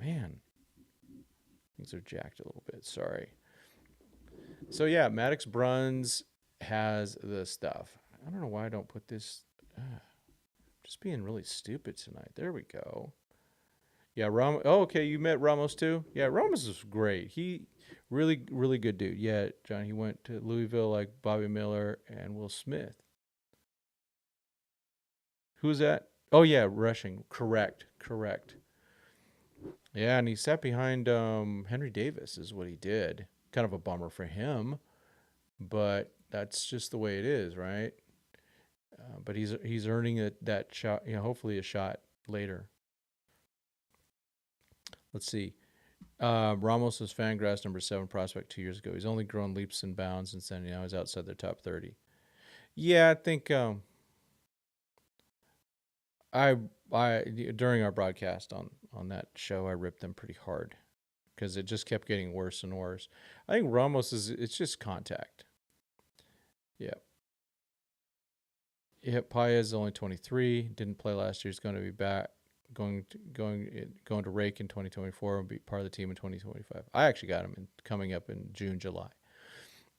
Man, things are jacked a little bit. Sorry. So yeah, Maddox Bruns has the stuff. I don't know why I don't put this. Just being really stupid tonight. There we go. Yeah, Ramos. Oh, okay. You met Ramos too. Yeah, Ramos is great. He really, really good dude. Yeah, John. He went to Louisville like Bobby Miller and Will Smith. Who's that? Oh yeah, rushing. Correct. Yeah, and he sat behind Henry Davis is what he did. Kind of a bummer for him, but that's just the way it is, right? But he's earning that shot. Hopefully a shot later. Let's see. Ramos was Fangraphs #7 prospect 2 years ago. He's only grown leaps and bounds since then. Now he's outside their top 30. Yeah, I think I during our broadcast on that show, I ripped them pretty hard because it just kept getting worse and worse. I think Ramos it's just contact. Yeah. Yeah, Paez is only 23. Didn't play last year. He's going to be back, going to rake in 2024 and be part of the team in 2025. I actually got him coming up in June, July.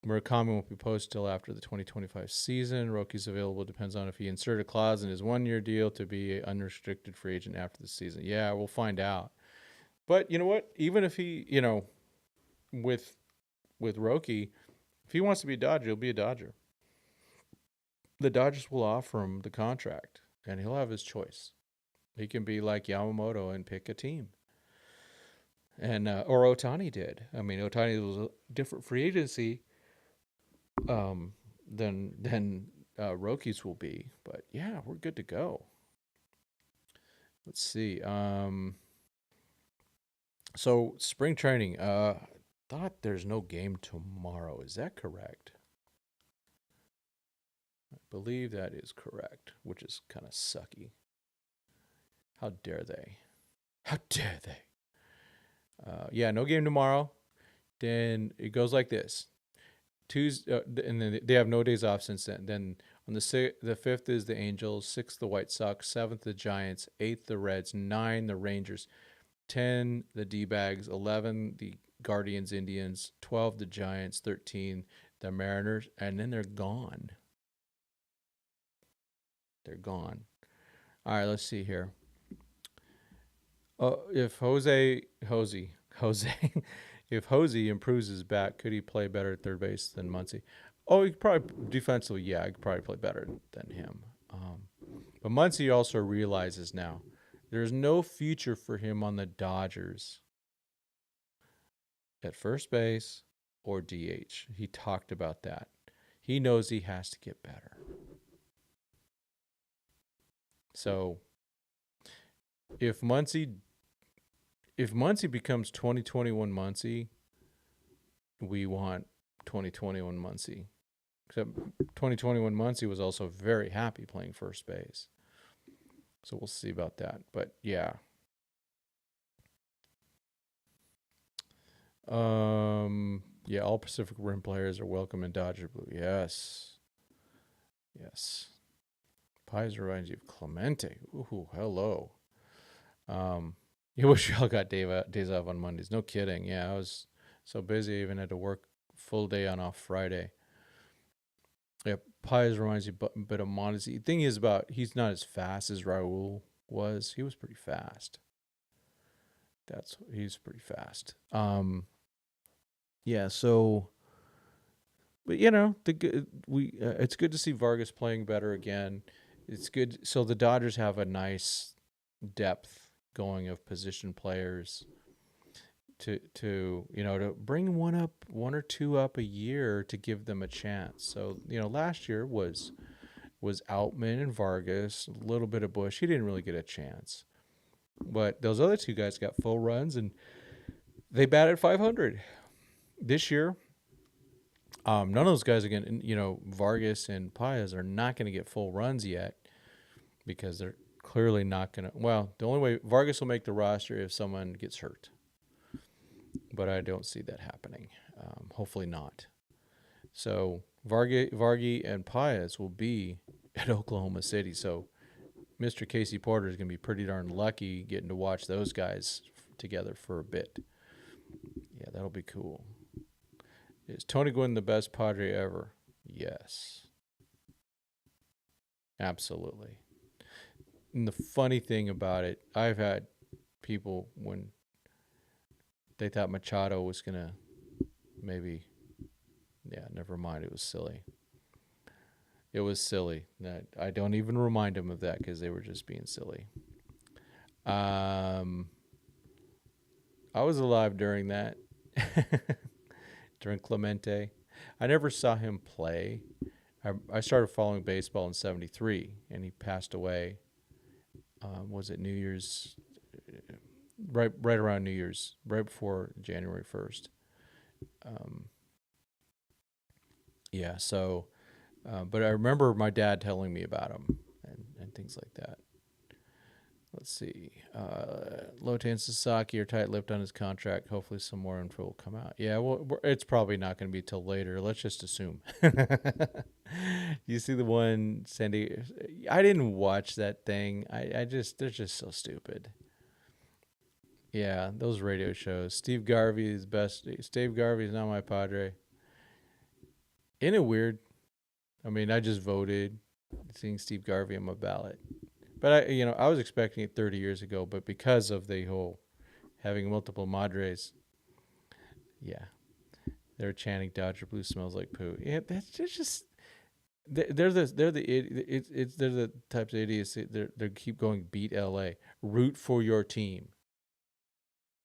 Murakami won't be posted till after the 2025 season. Roki's available. Depends on if he inserted a clause in his 1-year deal to be an unrestricted free agent after the season. Yeah, we'll find out. But you know what? Even if he, with Roki, if he wants to be a Dodger, he'll be a Dodger. The Dodgers will offer him the contract, and he'll have his choice. He can be like Yamamoto and pick a team, and or Ohtani did. I mean, Ohtani was a different free agency than Roki's will be, but yeah, we're good to go. Let's see. So spring training. Thought there's no game tomorrow. Is that correct? I believe that is correct, which is kind of sucky. How dare they? How dare they? Yeah, no game tomorrow. Then it goes like this. Tuesday, and then they have no days off since then. Then on the 5th is the Angels, 6th the White Sox, 7th the Giants, 8th the Reds, 9 the Rangers, 10 the D-Bags, 11 the Guardians, Indians, 12 the Giants, 13 the Mariners, and then they're gone. They're gone. All right, let's see here. If if Hosey improves his bat, could he play better at third base than Muncy? Oh, he could probably defensively, yeah, he could probably play better than him. But Muncy also realizes now there's no future for him on the Dodgers at first base or DH. He talked about that. He knows he has to get better. So if Muncy becomes 2021 Muncy, we want 2021 Muncy. Except 2021 Muncy was also very happy playing first base. So we'll see about that. But yeah. Yeah, all Pacific Rim players are welcome in Dodger Blue. Yes. Pies reminds you of Clemente. Ooh, hello. You wish y'all got days off on Mondays. No kidding. Yeah, I was so busy. I even had to work full day on off Friday. Yeah, Pies reminds you a bit of Mondesi. The thing is he's not as fast as Raul. was. He was pretty fast. He's pretty fast. Yeah. So, but it's good to see Vargas playing better again. It's good. So the Dodgers have a nice depth going of position players to bring one or two up a year to give them a chance. So last year was Outman and Vargas, a little bit of Bush. He didn't really get a chance, but those other two guys got full runs and they batted 500 this year. None of those guys again, Vargas and Paez are not going to get full runs yet because they're clearly not going to. Well, the only way Vargas will make the roster if someone gets hurt, but I don't see that happening. Hopefully not. So Vargy and Paez will be at Oklahoma City. So Mr. Casey Porter is going to be pretty darn lucky getting to watch those guys together for a bit. Yeah, that'll be cool. Is Tony Gwynn the best Padre ever? Yes. Absolutely. And the funny thing about it, I've had people when they thought Machado was going to never mind. It was silly. It was silly. I don't even remind them of that because they were just being silly. I was alive during that. During Clemente. I never saw him play. I started following baseball in 73, and he passed away. Was it New Year's? Right around New Year's, right before January 1st. Yeah, so, but I remember my dad telling me about him and things like that. Let's see. Lotan Sasaki are tight-lipped on his contract. Hopefully some more info will come out. Yeah, well, it's probably not going to be till later. Let's just assume. You see the one Sandy? I didn't watch that thing. They're just so stupid. Yeah, those radio shows. Steve Garvey is best. Steve Garvey is not my Padre. Isn't it weird? I mean, I just voted seeing Steve Garvey on my ballot. But I was expecting it 30 years ago, but because of the whole having multiple Madres, yeah, they're chanting Dodger Blue smells like poo. Yeah, that's just they're the types of idiots. They keep going beat LA. Root for your team.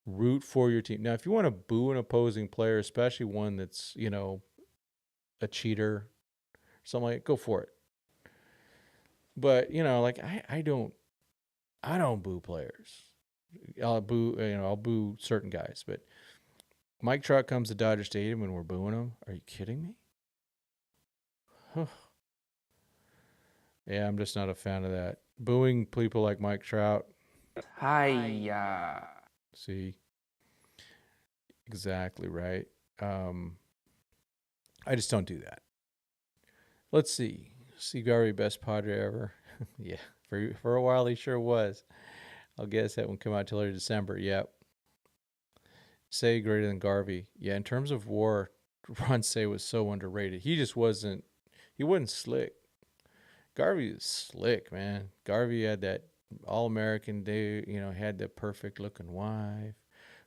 Root for your team. Now, if you want to boo an opposing player, especially one that's a cheater, something like that, go for it. But I don't boo players. I'll boo certain guys. But Mike Trout comes to Dodger Stadium and we're booing him. Are you kidding me? Yeah, I'm just not a fan of that. Booing people like Mike Trout. Hiya. See, exactly right. I just don't do that. Let's see. Steve Garvey, best Padre ever. Yeah, for a while he sure was. I'll guess that won't come out till later December. Yep. Say greater than Garvey. Yeah, in terms of WAR, Ron Say was so underrated. He just wasn't. He wasn't slick. Garvey is slick, man. Garvey had that All-American day. Had the perfect looking wife.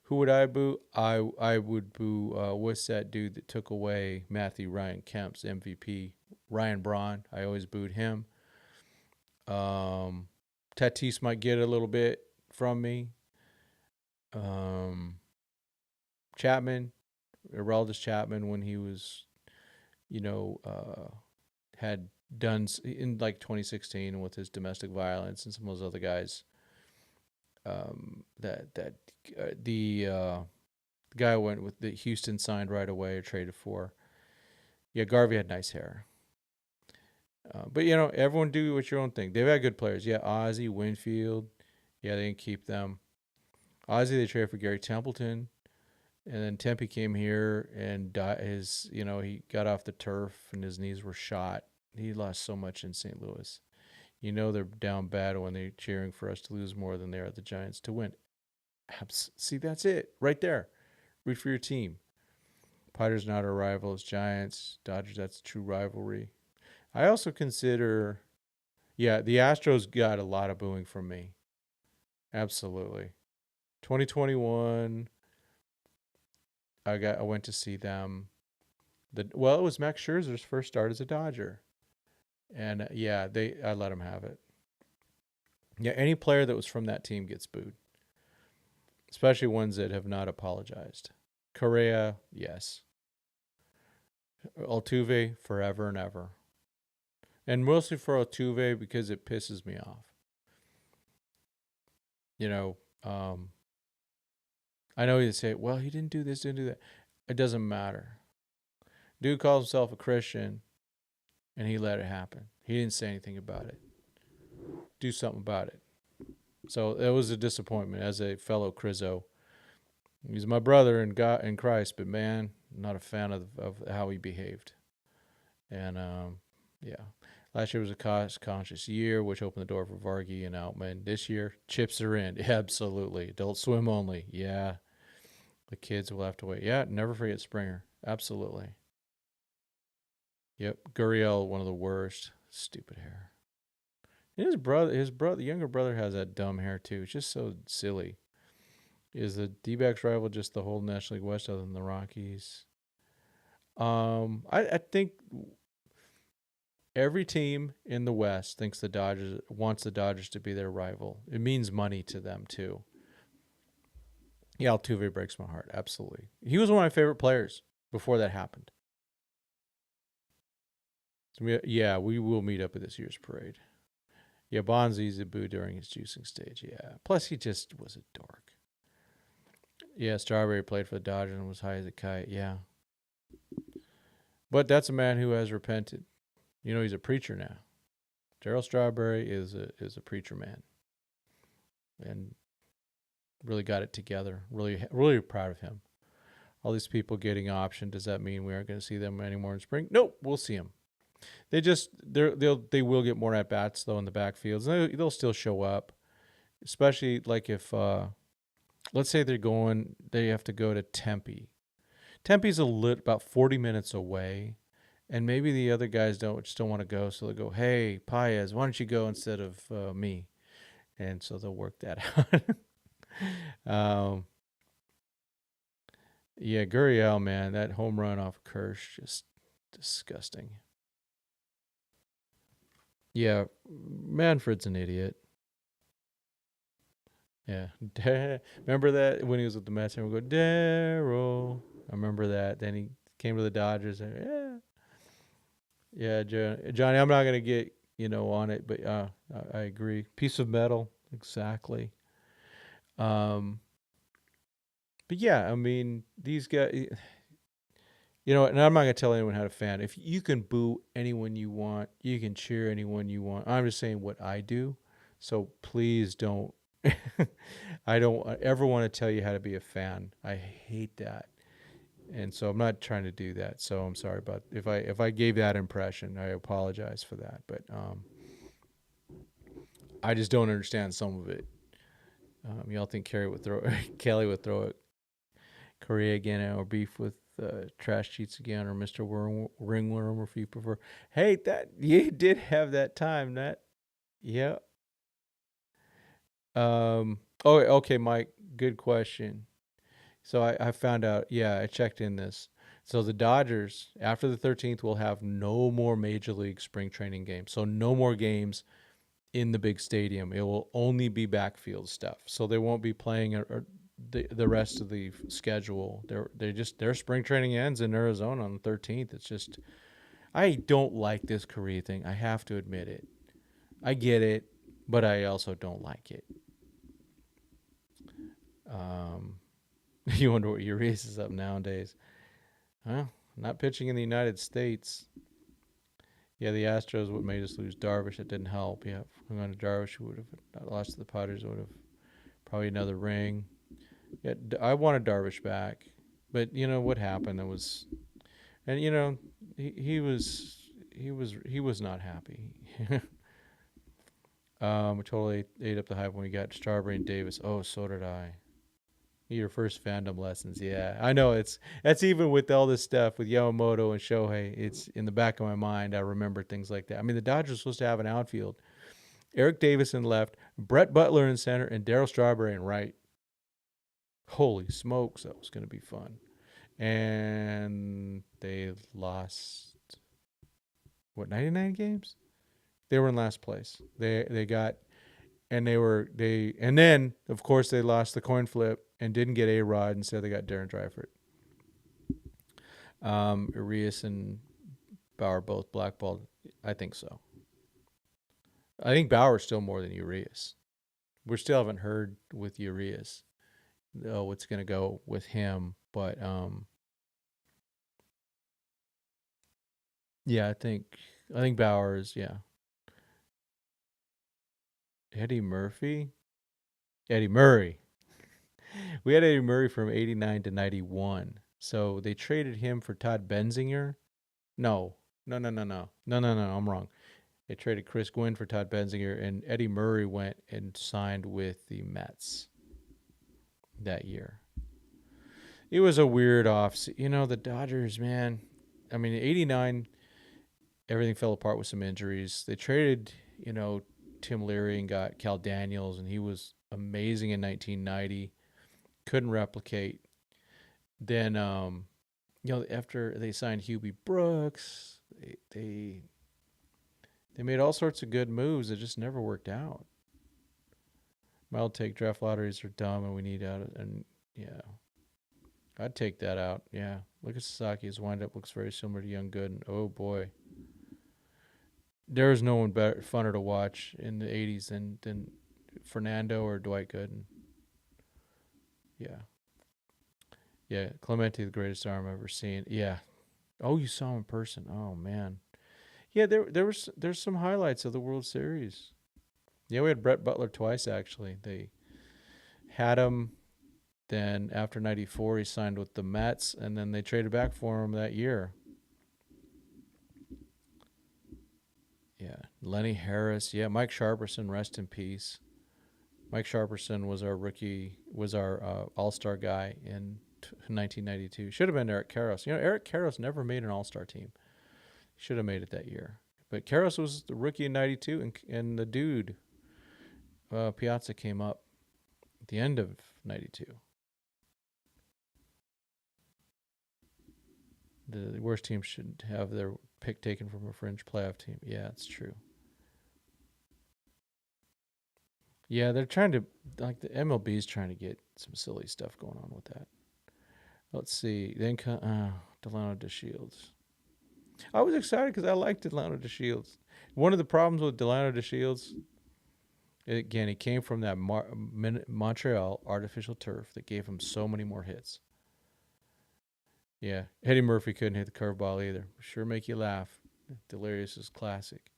Who would I boo? I would boo. What's that dude that took away Matthew Ryan Kemp's MVP? Ryan Braun. I always booed him. Tatis might get a little bit from me. Chapman, Aroldis Chapman, when he was, had done in like 2016 with his domestic violence and some of those other guys. The guy went with the Houston signed right away or traded for. Yeah, Garvey had nice hair. But everyone do what your own thing. They've had good players. Yeah, Ozzie, Winfield. Yeah, they didn't keep them. Ozzie they traded for Gary Templeton, and then Tempe came here and he got off the turf and his knees were shot. He lost so much in St. Louis. They're down bad when they're cheering for us to lose more than they are the Giants to win. See, that's it right there. Root for your team. Padres not our rivals. Giants, Dodgers, that's a true rivalry. I also consider, the Astros got a lot of booing from me. Absolutely. 2021, I went to see them. It was Max Scherzer's first start as a Dodger, and yeah, I let him have it. Yeah, any player that was from that team gets booed, especially ones that have not apologized. Correa, yes. Altuve, forever and ever. And mostly for Altuve because it pisses me off. You know, I know you say, well, he didn't do this, didn't do that. It doesn't matter. Dude calls himself a Christian and he let it happen. He didn't say anything about it. Do something about it. So it was a disappointment as a fellow Crizzo. He's my brother in God in Christ, but man, I'm not a fan of how he behaved. And yeah, last year was a cost-conscious year, which opened the door for Vargy and Outman. This year, chips are in. Absolutely. Adult swim only. Yeah. The kids will have to wait. Yeah, never forget Springer. Absolutely. Yep. Gurriel, one of the worst. Stupid hair. And his brother, the younger brother has that dumb hair too. It's just so silly. Is the D-backs rival just the whole National League West other than the Rockies? I think every team in the West thinks the Dodgers wants the Dodgers to be their rival. It means money to them too. Yeah, Altuve breaks my heart. Absolutely. He was one of my favorite players before that happened. So we will meet up at this year's parade. Yeah, Bonzi's a boo during his juicing stage. Yeah. Plus, he just was a dork. Yeah, Strawberry played for the Dodgers and was high as a kite. Yeah. But that's a man who has repented. You know, he's a preacher now. Darryl Strawberry is a preacher man. And really got it together. Really proud of him. All these people getting optioned. Does that mean we aren't going to see them anymore in spring? Nope, we'll see them. They will get more at bats though in the backfields. They'll still show up, especially like if let's say they have to go to Tempe. Tempe's about 40 minutes away, and maybe the other guys don't still want to go, so they'll go, hey, Paez, why don't you go instead of me? And so they'll work that out. Yeah, Gurriel, man, that home run off Kirsch, just disgusting. Yeah, Manfred's an idiot. Yeah. Remember that when he was with the Mets and we go, Darryl. I remember that. Then he came to the Dodgers and yeah, Johnny, I'm not gonna get, on it, but I agree. Piece of metal, exactly. Um but yeah, I mean, these guys, and I'm not gonna tell anyone how to fan. If you can boo anyone you want, you can cheer anyone you want. I'm just saying what I do. So please don't I don't ever want to tell you how to be a fan. I hate that. And so I'm not trying to do that. So I'm sorry about if I gave that impression. I apologize for that. But I just don't understand some of it. Y'all think Kelly would throw it Korea again or beef with Trash Cheats again or Mr. Ringworm if you prefer. Hey, that you did have that time. Yeah. Oh, okay, Mike. Good question. So I found out. Yeah, I checked in this. So the Dodgers after the 13th will have no more Major League spring training games. So no more games in the big stadium. It will only be backfield stuff. So they won't be playing the rest of the schedule. Their spring training ends in Arizona on the 13th. It's just I don't like this Korea thing. I have to admit it. I get it, but I also don't like it. You wonder what Urias is up nowadays. Well, not pitching in the United States. Yeah, the Astros what made us lose Darvish. It didn't help. Yeah, if we went to Darvish, we would have lost to the Padres. Would have probably another ring. Yeah, I wanted Darvish back, but you know what happened? It was, and he was not happy. Totally ate up the hype when we got Strawberry and Davis. Oh, so did I. Your first fandom lessons, yeah. I know that's even with all this stuff with Yamamoto and Shohei. It's in the back of my mind. I remember things like that. I mean, the Dodgers were supposed to have an outfield, Eric Davis in left, Brett Butler in center, and Darryl Strawberry in right. Holy smokes, that was going to be fun. And they lost, 99 games? They were in last place. They got, and and then, of course, they lost the coin flip and didn't get A-Rod. Instead, they got Darren Dreifert. Urias and Bauer both blackballed. I think so. I think Bauer's still more than Urias. We still haven't heard with Urias what's going to go with him. But, yeah, I think Bauer is, yeah. Eddie Murray. We had Eddie Murray from 89 to 91. So they traded him for Todd Benzinger. No. I'm wrong. They traded Chris Gwynn for Todd Benzinger, and Eddie Murray went and signed with the Mets that year. It was a weird the Dodgers, man. I mean, 89, everything fell apart with some injuries. They traded, Tim Leary and got Cal Daniels, and he was amazing in 1990. Couldn't replicate. Then, after they signed Hubie Brooks, they made all sorts of good moves that just never worked out. My take, draft lotteries are dumb, and we need out. And yeah, I'd take that out. Yeah, look at Sasaki. His windup looks very similar to Young Gooden. Oh boy, there was no one better, funner to watch in the '80s than Fernando or Dwight Gooden. Yeah, Clemente, the greatest arm I've ever seen. Yeah. Oh, you saw him in person. Oh man. Yeah, there's some highlights of the World Series. Yeah, we had Brett Butler twice actually. They had him. Then after '94, he signed with the Mets, and then they traded back for him that year. Yeah, Lenny Harris. Yeah, Mike Sharperson, rest in peace. Mike Sharperson was our All-Star guy in 1992. Should have been Eric Karros. Eric Karros never made an All-Star team. Should have made it that year. But Karros was the rookie in '92, and the dude, Piazza, came up at the end of '92. The worst team should have their pick taken from a fringe playoff team. Yeah, it's true. Yeah, they're trying to, the MLB's trying to get some silly stuff going on with that. Let's see. Then Delano DeShields. I was excited because I liked Delano DeShields. One of the problems with Delano DeShields, again, he came from that Montreal artificial turf that gave him so many more hits. Yeah, Eddie Murphy couldn't hit the curveball either. Sure make you laugh. Delirious is classic.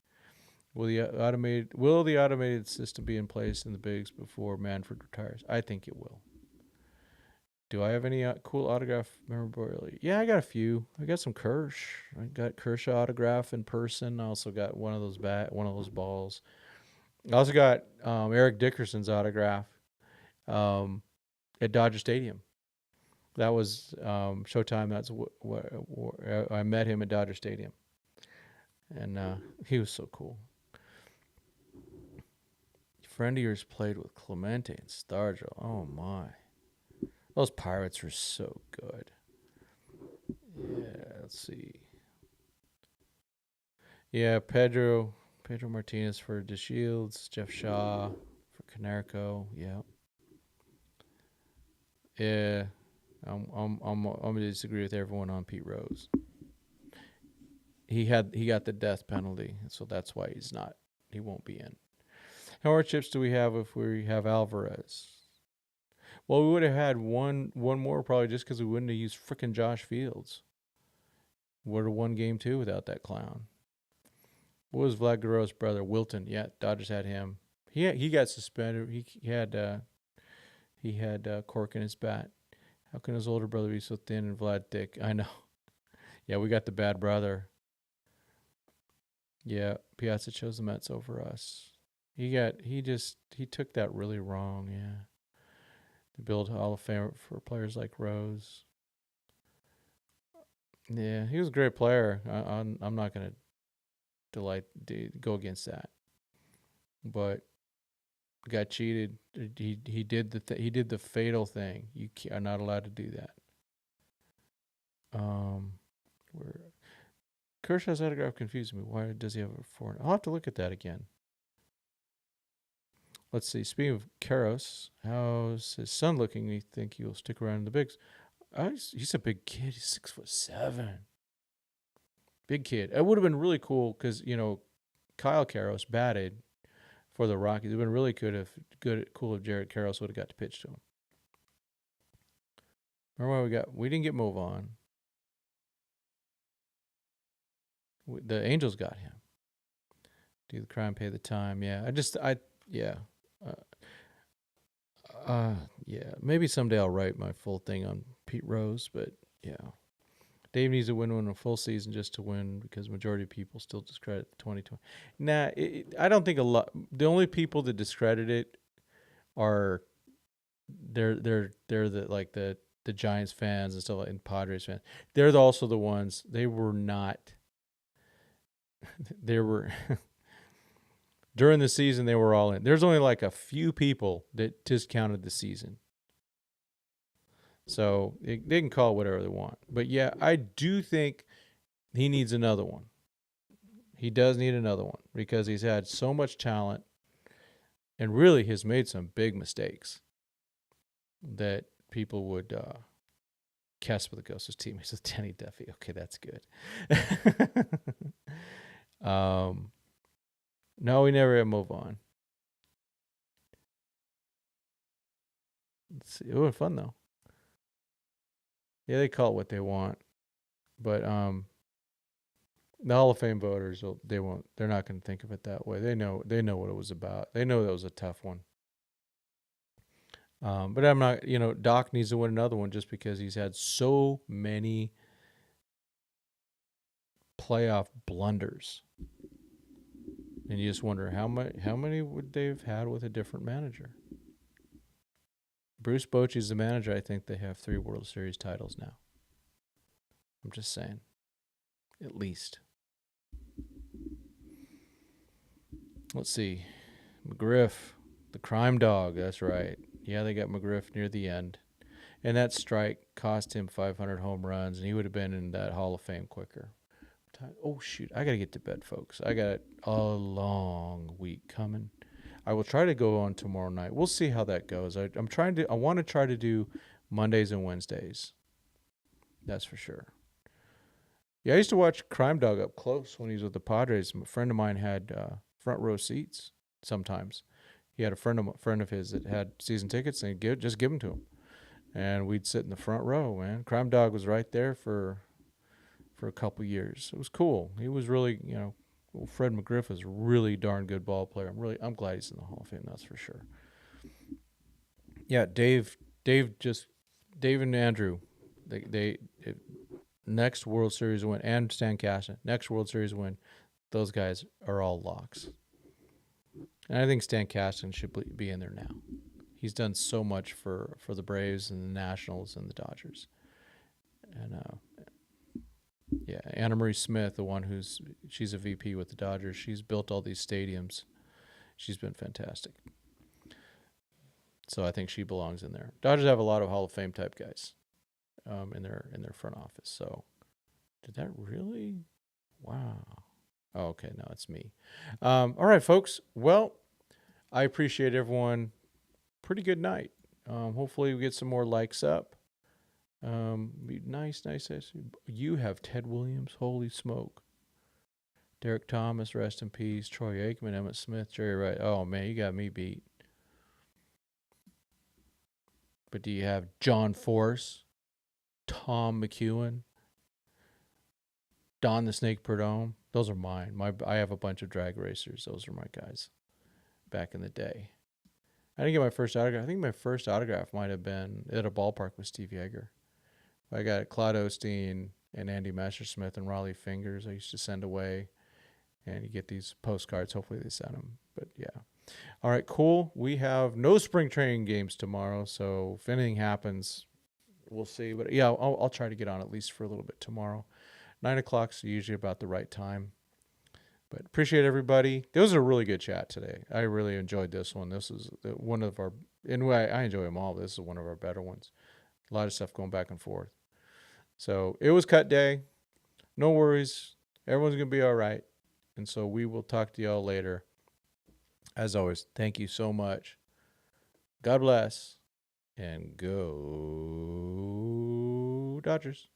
Will the automated system be in place in the bigs before Manfred retires? I think it will. Do I have any cool autograph memorabilia? Yeah, I got a few. I got some Kirsch. I got Kershaw autograph in person. I also got one of those balls. I also got Eric Dickerson's autograph at Dodger Stadium. That was Showtime. That's what I met him at Dodger Stadium, and he was so cool. Friend of yours played with Clemente and Stargell. Oh my, those Pirates were so good. Yeah, let's see. Yeah, Pedro Martinez for DeShields, Jeff Shaw for Canerco. Yeah. Yeah, I'm gonna disagree with everyone on Pete Rose. He got the death penalty, so that's why he won't be in. How many chips do we have if we have Alvarez? Well, we would have had one more probably just because we wouldn't have used frickin' Josh Fields. Would have won game 2 without that clown. What was Vlad Guerrero's brother? Wilton. Yeah, Dodgers had him. He got suspended. He had cork in his bat. How can his older brother be so thin and Vlad thick? I know. Yeah, we got the bad brother. Yeah, Piazza chose the Mets over us. He took that really wrong. Yeah, to build Hall of Fame for players like Rose. Yeah, he was a great player. I'm not gonna go against that. but got cheated. He did he did the fatal thing. You are not allowed to do that. Where Kershaw's autograph confused me. Why does he have a foreign? I'll have to look at that again. Let's see. Speaking of Karros, how's his son looking? You think he'll stick around in the bigs? He's a big kid. He's 6'7". Big kid. It would have been really cool because Kyle Karros batted for the Rockies. It would have been really cool if Jared Karros would have got to pitch to him. Remember what we didn't get Move on. The Angels got him. Do the crime, pay the time. Yeah, maybe someday I'll write my full thing on Pete Rose, but yeah. Dave needs to win a full season just to win because majority of people still discredit the 2020. Nah, I don't think a lot. The only people that discredit it are they're the Giants fans and stuff and Padres fans. They're also the ones. They were not. They were during the season. They were all in. There's only like a few people that discounted the season. So they can call it whatever they want. But yeah, I do think he needs another one. He does need another one because he's had so much talent and really has made some big mistakes that people would cast with the ghost of teammates with Danny Duffy. Okay, that's good. No, we never had Move on. Let's see. It was fun though. Yeah, they call it what they want, but the Hall of Fame voters they're not going to think of it that way. They know what it was about. They know that was a tough one. But I'm not. Doc needs to win another one just because he's had so many playoff blunders, and you just wonder how many would they have had with a different manager. Bruce Bochy's the manager. I think they have 3 World Series titles now. I'm just saying. At least. Let's see. McGriff, the crime dog. That's right. Yeah, they got McGriff near the end. And that strike cost him 500 home runs, and he would have been in that Hall of Fame quicker. Oh, shoot. I got to get to bed, folks. I got a long week coming. I will try to go on tomorrow night. We'll see how that goes. I want to try to do Mondays and Wednesdays. That's for sure. Yeah, I used to watch Crime Dog up close when he was with the Padres. A friend of mine had front row seats sometimes. He had a friend of his that had season tickets, and he'd just give them to him. And we'd sit in the front row, man. Crime Dog was right there for a couple years. It was cool. He was really, Fred McGriff is a really darn good ball player. I'm glad he's in the Hall of Fame. That's for sure. Yeah, Dave and Andrew, they next World Series win, and Stan Kasten, next World Series win. Those guys are all locks. And I think Stan Kasten should be in there now. He's done so much for the Braves and the Nationals and the Dodgers. And yeah, Anna Marie Smith, the one she's a VP with the Dodgers. She's built all these stadiums. She's been fantastic. So I think she belongs in there. Dodgers have a lot of Hall of Fame type guys in their front office. So did that really? Wow. Oh, okay, no, it's me. All right, folks. Well, I appreciate everyone. Pretty good night. Hopefully we get some more likes up. Be nice. You have Ted Williams. Holy smoke. Derek Thomas, rest in peace. Troy Aikman, Emmett Smith, Jerry Wright. Oh, man, you got me beat. But do you have John Force, Tom McEwen, Don the Snake Perdome? Those are mine. I have a bunch of drag racers. Those are my guys back in the day. I didn't get my first autograph. I think my first autograph might have been at a ballpark with Steve Yeager. I got Claude Osteen and Andy Messersmith and Raleigh Fingers I used to send away. And you get these postcards. Hopefully they send them. But yeah. All right, cool. We have no spring training games tomorrow. So if anything happens, we'll see. But yeah, I'll try to get on at least for a little bit tomorrow. 9 o'clock's usually about the right time. But Appreciate everybody. This was a really good chat today. I really enjoyed this one. This is one of our, and I enjoy them all, but this is one of our better ones. A lot of stuff going back and forth. So it was cut day. No worries. Everyone's going to be all right. And so we will talk to y'all later. As always, thank you so much. God bless. And go Dodgers.